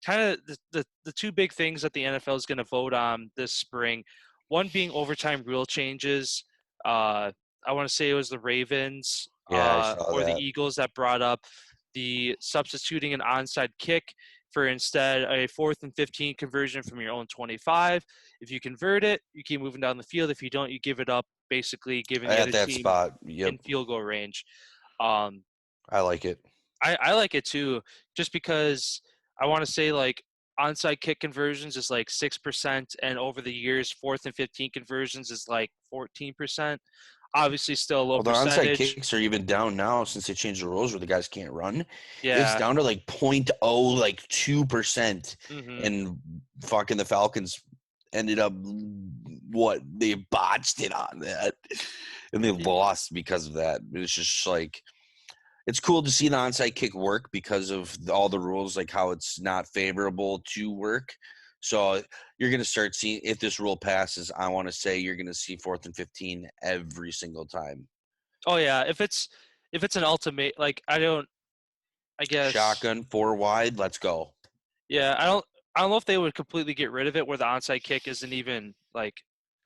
Kind of the two big things that the NFL is going to vote on this spring, one being overtime rule changes. I want to say it was the Ravens or the Eagles that brought up the substituting an onside kick for instead a 4th and 15 conversion from your own 25. If you convert it, you keep moving down the field. If you don't, you give it up, basically giving the other team spot. In field goal range. I like it. I like it too, just because I want to say like onside kick conversions is like 6%, and over the years 4th and 15 conversions is like 14%. Obviously still a low percentage. The onside kicks are even down now since they changed the rules where the guys can't run. Yeah. It's down to like 0.0, like 2%. And fucking the Falcons ended up they botched it on that. And they lost because of that. It's just like, it's cool to see the onside kick work because of all the rules, like how it's not favorable to work. So you're going to start seeing, if this rule passes, I want to say you're going to see 4th and 15 every single time. Oh yeah, if it's an ultimate, like I guess Shotgun, 4 wide, let's go. Yeah, I don't know if they would completely get rid of it where the onside kick isn't even like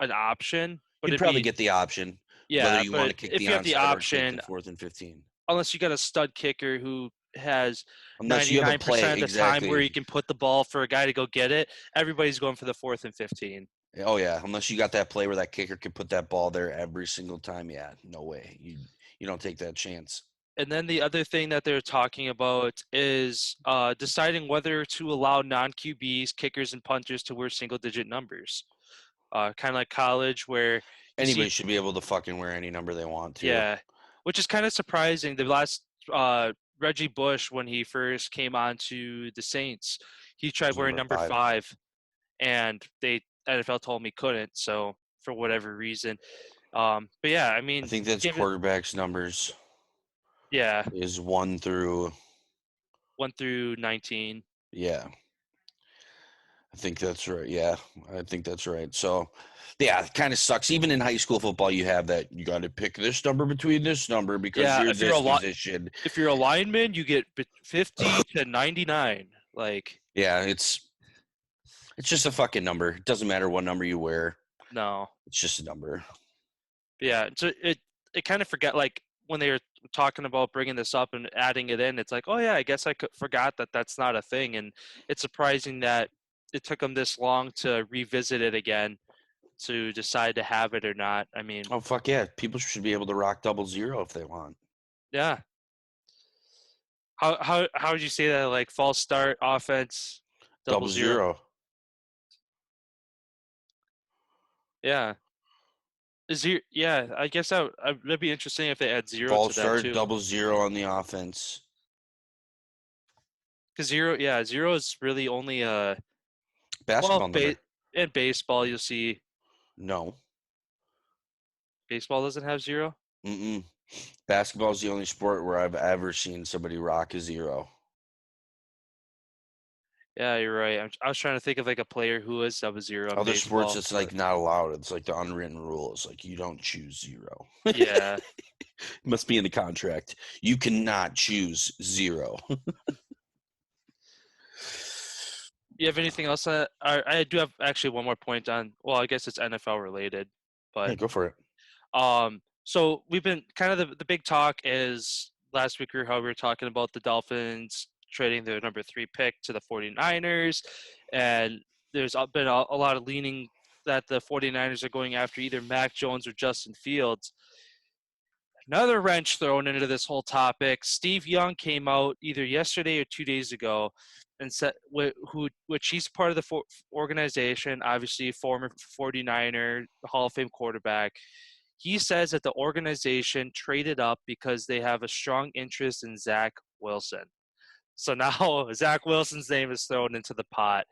an option, but You'd it'd probably be get the option, yeah, whether you want to but kick if the you have the onside or take option, the 4th and 15. unless you got a stud kicker who has Unless you have a 99% play, of the time where exactly. you can put the ball for a guy to go get it, everybody's going for the 4th and 15. Oh, yeah. Unless you got that play where that kicker can put that ball there every single time. Yeah, no way. You don't take that chance. And then the other thing that they're talking about is deciding whether to allow non-QBs, kickers, and punters to wear single-digit numbers. Kind of like college where Anybody should be able to fucking wear any number they want to. Yeah, which is kind of surprising. The last Reggie Bush, when he first came on to the Saints, he tried wearing number 5, and the NFL told him he couldn't. So for whatever reason, but yeah, I mean, I think that's quarterbacks' numbers. Yeah, is 1 through 19. Yeah, I think that's right. Yeah, I think that's right. So, yeah, it kind of sucks. Even in high school football, you have that. You got to pick this number between this number because you're this position. If you're a lineman, you get 50 to 99. Like, yeah, it's just a fucking number. It doesn't matter what number you wear. No, it's just a number. Yeah, so it kind of forgot, like when they were talking about bringing this up and adding it in, it's like, oh yeah, I guess I forgot that that's not a thing, and it's surprising that it took them this long to revisit it again to decide to have it or not. I mean, oh fuck yeah, people should be able to rock 00 if they want. Yeah. How would you say that? Like false start offense, 00. Yeah. I guess that'd be interesting if they add 0 false to that start, too. 00 on the offense. Because 0 is really only a basketball number. In baseball, you'll see. No. Baseball doesn't have 0? Basketball is the only sport where I've ever seen somebody rock a 0. Yeah, you're right. I was trying to think of like a player who is 00. Other sports, it's like not allowed. It's like the unwritten rules. Like you don't choose 0. Yeah. It must be in the contract. You cannot choose 0. You have anything else? I do have actually one more point on. Well, I guess it's NFL related, but yeah, go for it. So we've been kind of the big talk is last week we were talking about the Dolphins trading their number 3 pick to the 49ers, and there's been a lot of leaning that the 49ers are going after either Mac Jones or Justin Fields. Another wrench thrown into this whole topic. Steve Young came out either yesterday or 2 days ago and said, which he's part of the organization, obviously former 49er, Hall of Fame quarterback. He says that the organization traded up because they have a strong interest in Zach Wilson. So now Zach Wilson's name is thrown into the pot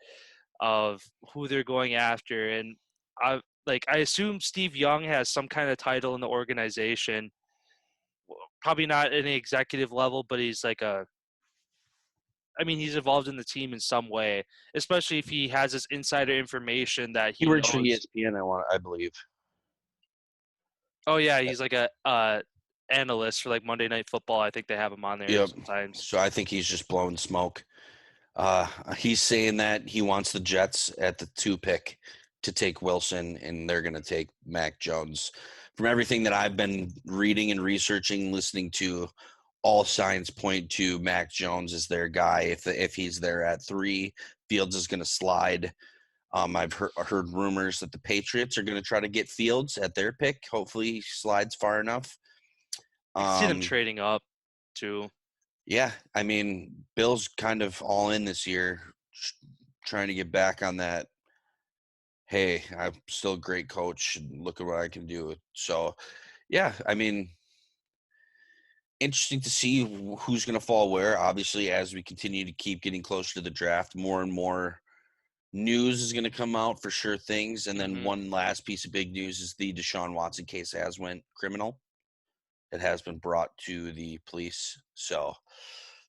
of who they're going after. And I assume Steve Young has some kind of title in the organization. Probably not at any executive level, but he's he's involved in the team in some way, especially if he has this insider information that he works knows. for ESPN, I believe. Oh yeah, he's like a analyst for like Monday Night Football. I think they have him on there sometimes. So I think he's just blowing smoke. He's saying that he wants the Jets at the 2 pick to take Wilson, and they're going to take Mac Jones. From everything that I've been reading and researching, listening to, all signs point to Mac Jones as their guy. If he's there at 3, Fields is going to slide. I've heard rumors that the Patriots are going to try to get Fields at their pick. Hopefully he slides far enough. I see them trading up too. Yeah, I mean, Bill's kind of all in this year, trying to get back on that. Hey, I'm still a great coach, and look at what I can do. So, yeah, I mean, interesting to see who's going to fall where. Obviously, as we continue to keep getting closer to the draft, more and more news is going to come out for sure things. And then Mhm. one last piece of big news is the Deshaun Watson case has went criminal. It has been brought to the police. So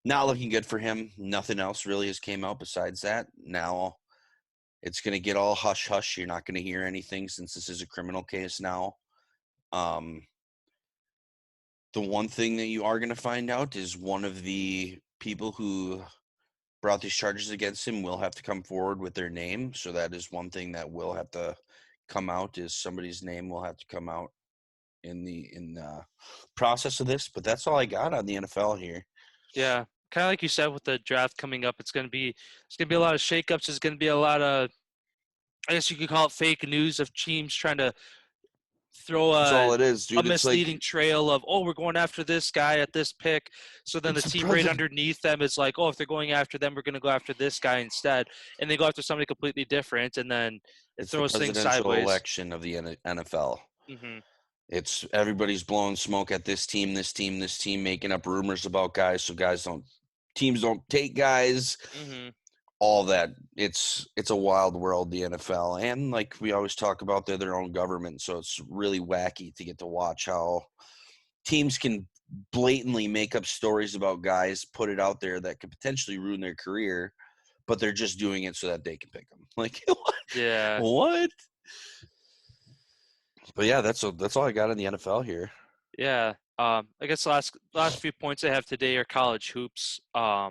not looking good for him. Nothing else really has came out besides that. Now it's going to get all hush hush. You're not going to hear anything since this is a criminal case now. The one thing that you are going to find out is one of the people who brought these charges against him will have to come forward with their name. So that is one thing that will have to come out, is somebody's name will have to come out in the process of this. But that's all I got on the NFL here. Yeah, kind of like you said with the draft coming up, it's gonna be a lot of shakeups. There's gonna be a lot of, I guess you could call it fake news of teams trying to throw That's all a it is, dude. It's misleading like trail of, oh, we're going after this guy at this pick. So then the it's a team right president. underneath them is like, oh, if they're going after them, we're going to go after this guy instead. And they go after somebody completely different, and then it It's the throws things presidential sideways. election of the NFL. Mm-hmm. It's everybody's blowing smoke at this team, making up rumors about guys so teams don't take guys. Mm-hmm. All that. It's a wild world, the NFL, and like we always talk about, they're their own government, so it's really wacky to get to watch how teams can blatantly make up stories about guys, put it out there that could potentially ruin their career, but they're just doing it so that they can pick them. Like what? Yeah. What? But yeah, that's all I got in the NFL here. Yeah. I guess last few points I have today are college hoops. I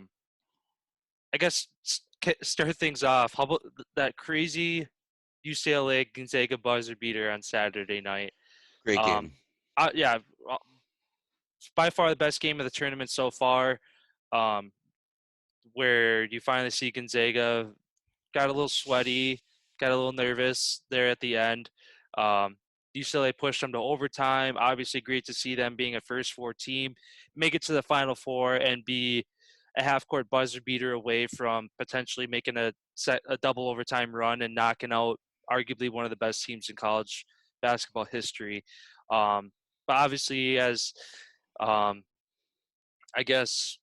guess start things off. How about that crazy UCLA Gonzaga buzzer beater on Saturday night? Great game. Yeah, by far the best game of the tournament so far. Um, where you finally see Gonzaga got a little sweaty, got a little nervous there at the end. UCLA pushed them to overtime. Obviously, great to see them being a first four team, make it to the Final Four, and be a half-court buzzer beater away from potentially making a double overtime run and knocking out arguably one of the best teams in college basketball history. But obviously, as I guess,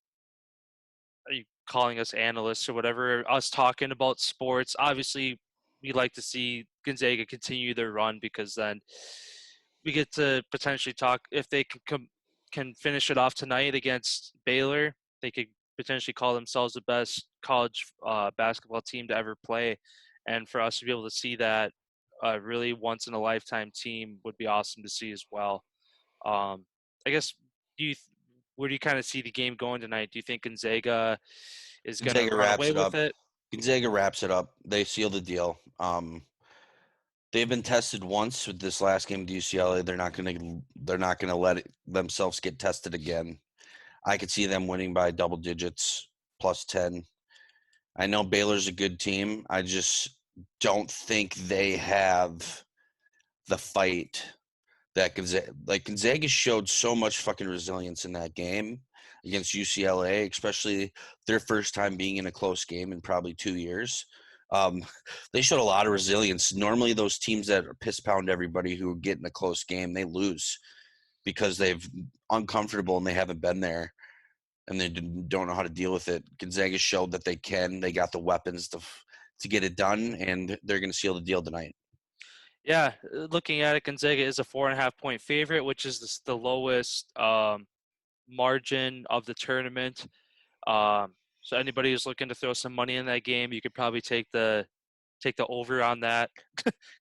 are you calling us analysts or whatever, us talking about sports, obviously we like to see Gonzaga continue their run, because then we get to potentially talk, if they can finish it off tonight against Baylor, they could potentially call themselves the best college basketball team to ever play. And for us to be able to see that really once in a lifetime team would be awesome to see as well. I guess, do you where do you kind of see the game going tonight? Do you think Gonzaga is going to Gonzaga run wraps away it with up. it? Gonzaga wraps it up. They seal the deal. They've been tested once with this last game with UCLA. They're not gonna let themselves get tested again. I could see them winning by double digits, plus 10. I know Baylor's a good team. I just don't think they have the fight that Gonzaga showed so much fucking resilience in that game against UCLA, especially their first time being in a close game in probably 2 years. They showed a lot of resilience. Normally, those teams that piss pound everybody who get in a close game, they lose because they've uncomfortable and they haven't been there and they don't know how to deal with it. Gonzaga showed that they can. They got the weapons to get it done, and they're going to seal the deal tonight. Yeah, looking at it, Gonzaga is a 4.5-point favorite, which is the lowest margin of the tournament. So anybody who's looking to throw some money in that game, you could probably take the over on that,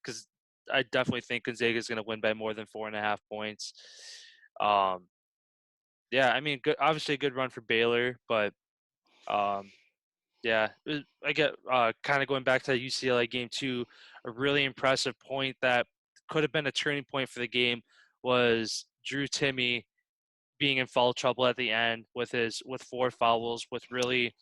because I definitely think Gonzaga is going to win by more than 4.5 points. Yeah, I mean, good, obviously a good run for Baylor, but yeah, I get kind of going back to that UCLA game too. A really impressive point that could have been a turning point for the game was Drew Timme being in foul trouble at the end with 4 fouls, with really,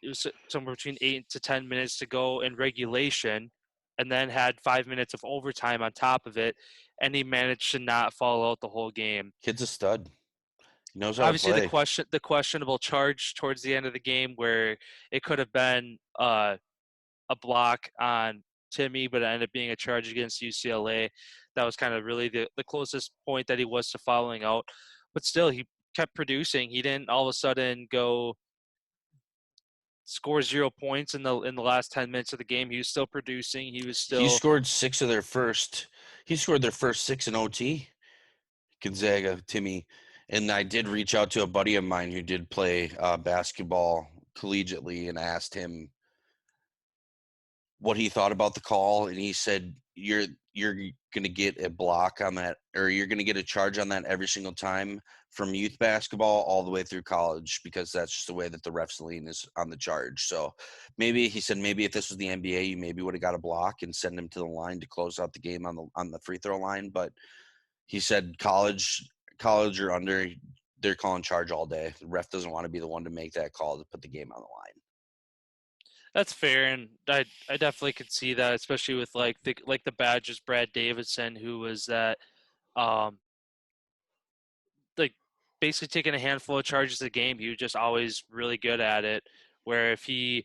it was somewhere between 8 to 10 minutes to go in regulation, and then had 5 minutes of overtime on top of it, and he managed to not foul out the whole game. Kid's a stud. He knows how to Obviously, play. the questionable charge towards the end of the game, where it could have been a block on Timme, but it ended up being a charge against UCLA. That was kind of really the closest point that he was to fouling out. But still, he kept producing. He didn't all of a sudden go score 0 points in the last 10 minutes of the game. He was still producing. He scored their first 6 in OT. Gonzaga, Timmy. And I did reach out to a buddy of mine who did play basketball collegiately and asked him what he thought about the call, and he said you're going to get a block on that, or you're going to get a charge on that every single time from youth basketball all the way through college, because that's just the way that the refs lean is on the charge. So maybe he said maybe if this was the NBA, you maybe would have got a block and send him to the line to close out the game on the free throw line. But he said college or under, they're calling charge all day. The ref doesn't want to be the one to make that call to put the game on the line. That's fair, and I definitely could see that, especially with like the Badgers Brad Davidson, who was that like basically taking a handful of charges a game. He was just always really good at it. Where if I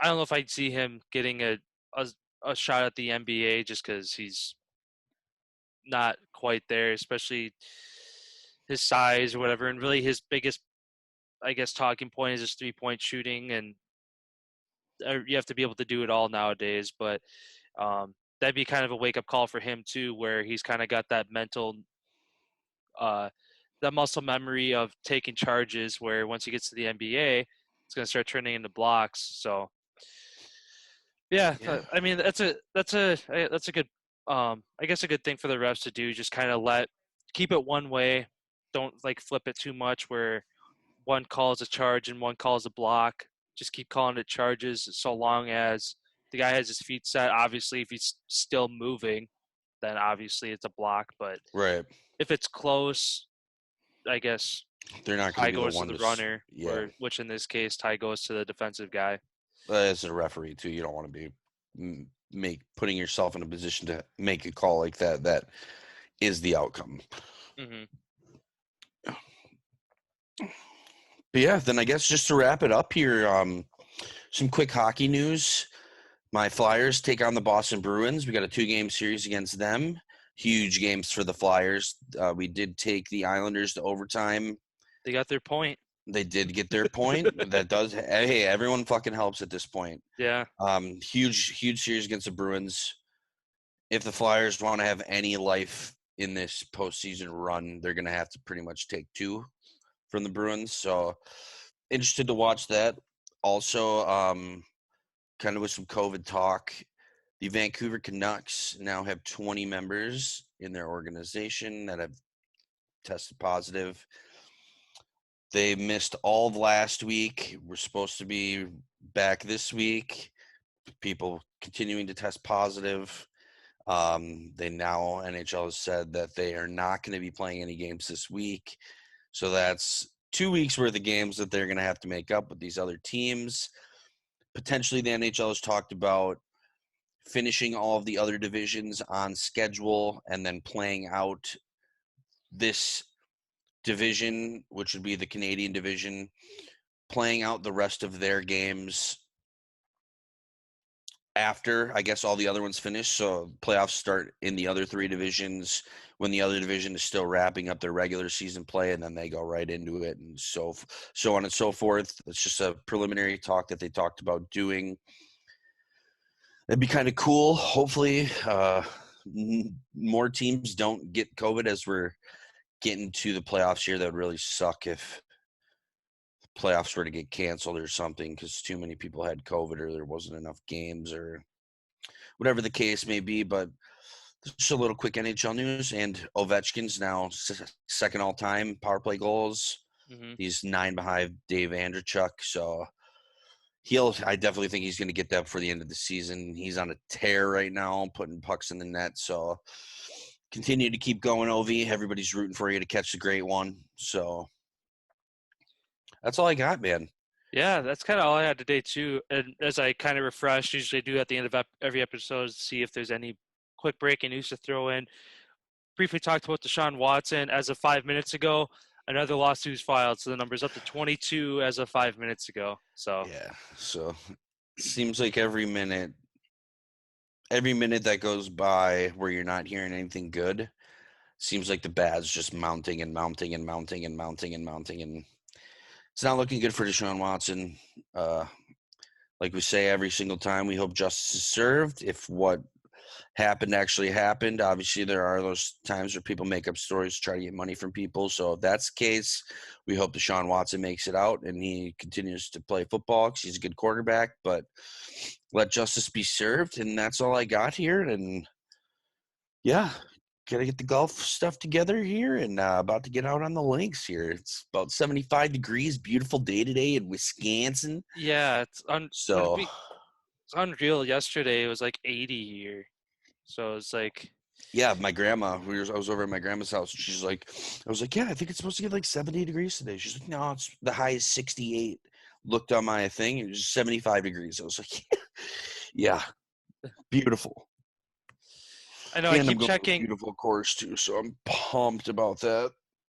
don't know if I'd see him getting a shot at the NBA just because he's not quite there, especially his size or whatever. And really his biggest, I guess, talking point is his 3-point shooting, and you have to be able to do it all nowadays. But that'd be kind of a wake-up call for him too, where he's kind of got that mental that muscle memory of taking charges, where once he gets to the NBA, it's going to start turning into blocks. So yeah. I mean, that's a good I guess a good thing for the refs to do, just kind of keep it one way. Don't like flip it too much where one calls a charge and one calls a block. Just keep calling it charges so long as the guy has his feet set. Obviously, if he's still moving, then obviously it's a block. But right, if it's close, I guess they're not going to be goes the one to the runner, yeah. which in this case, tie goes to the defensive guy. As a referee too, you don't want to be putting yourself in a position to make a call like that. That is the outcome. Mm-hmm. But yeah, then I guess just to wrap it up here, some quick hockey news. My Flyers take on the Boston Bruins. We got a 2-game series against them. Huge games for the Flyers. We did take the Islanders to overtime. They got their point. They did get their point. Hey, everyone fucking helps at this point. Yeah. Huge series against the Bruins. If the Flyers want to have any life in this postseason run, they're going to have to pretty much take 2 from the Bruins. So interested to watch that. Also, kind of with some COVID talk, the Vancouver Canucks now have 20 members in their organization that have tested positive. They missed all of last week. We're supposed to be back this week. People continuing to test positive. NHL has said that they are not going to be playing any games this week. So that's 2 weeks worth of games that they're going to have to make up with these other teams. Potentially the NHL has talked about finishing all of the other divisions on schedule and then playing out this division, which would be the Canadian division, playing out the rest of their games after, I guess, all the other ones finish. So playoffs start in the other 3 divisions when the other division is still wrapping up their regular season play, and then they go right into it, and so on and so forth. It's just a preliminary talk that they talked about doing. It'd be kind of cool. Hopefully more teams don't get COVID as we're getting to the playoffs here. That would really suck if playoffs were to get canceled or something because too many people had COVID or there wasn't enough games or whatever the case may be. But just a little quick NHL news, and Ovechkin's now second all-time power play goals. Mm-hmm. He's 9 behind Dave Andreychuk, so I definitely think he's going to get that before the end of the season. He's on a tear right now, putting pucks in the net, so continue to keep going, Ovi. Everybody's rooting for you to catch the great one. So that's all I got, man. Yeah, that's kind of all I had today, too. And as I kind of refresh, usually do at the end of every episode to see if there's any quick breaking news to throw in. Briefly talked about Deshaun Watson. As of 5 minutes ago, another lawsuit is filed, so the number's up to 22 as of 5 minutes ago. So yeah, so it seems like every minute that goes by where you're not hearing anything good, seems like the bad's just mounting and mounting and mounting and mounting and mounting, and it's not looking good for Deshaun Watson. like we say every single time, we hope justice is served. If what happened actually happened, obviously there are those times where people make up stories to try to get money from people. So if that's the case, we hope Deshaun Watson makes it out and he continues to play football because he's a good quarterback. But let justice be served, and that's all I got here. And yeah, gotta get the golf stuff together here, and about to get out on the links here. It's about 75 degrees, beautiful day today in Wisconsin. Yeah, So it's unreal. Yesterday it was like 80 here, so it's like yeah, my grandma. I was over at my grandma's house. And she's like, I was like, yeah, I think it's supposed to get like 70 degrees today. She's like, no, it's the high is 68. Looked on my thing, and it was 75 degrees. I was like, yeah, beautiful. I know I And I'm keep going to a checking. beautiful course too, so I'm pumped about that.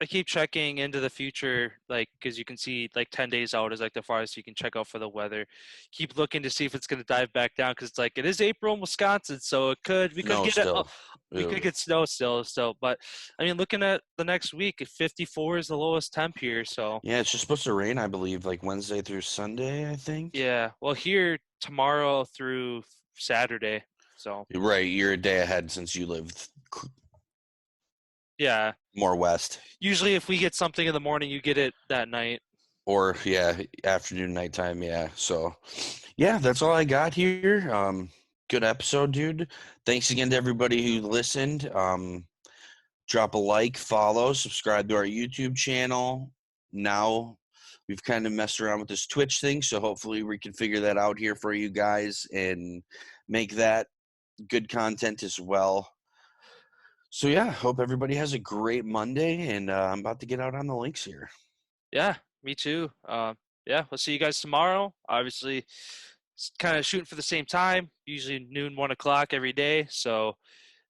I keep checking into the future, like, because you can see like 10 days out is like the farthest you can check out for the weather. Keep looking to see if it's going to dive back down because it's like it is April in Wisconsin, so we could No, get it. still. We Ew. could get snow still. But I mean, looking at the next week, 54 is the lowest temp here. So Yeah, it's just supposed to rain, I believe, like Wednesday through Sunday, I think. yeah, well, here tomorrow through Saturday. So Right, you're a day ahead since you live yeah, more west. usually if we get something in the morning, you get it that night. Or yeah, afternoon, nighttime, yeah. So yeah, that's all I got here. Good episode, dude. Thanks again to everybody who listened. Drop a like, follow, subscribe to our YouTube channel. Now we've kind of messed around with this Twitch thing, so hopefully we can figure that out here for you guys and make that good content as well. So yeah, hope everybody has a great Monday, and I'm about to get out on the links here. Yeah, me too. Yeah, we'll see you guys tomorrow. Obviously, kind of shooting for the same time, usually noon, 1 o'clock every day. So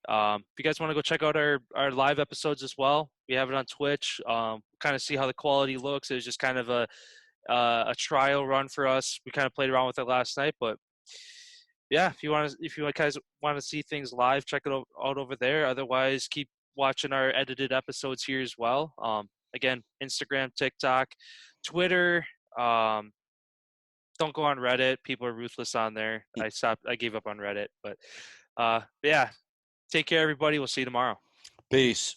if you guys want to go check out our live episodes as well, we have it on Twitch. Kind of see how the quality looks. It was just kind of a trial run for us. We kind of played around with it last night, but yeah, if you guys want to see things live, check it out over there. Otherwise, keep watching our edited episodes here as well. Again, Instagram, TikTok, Twitter. Don't go on Reddit. People are ruthless on there. I gave up on Reddit, but yeah, take care, everybody. We'll see you tomorrow. Peace.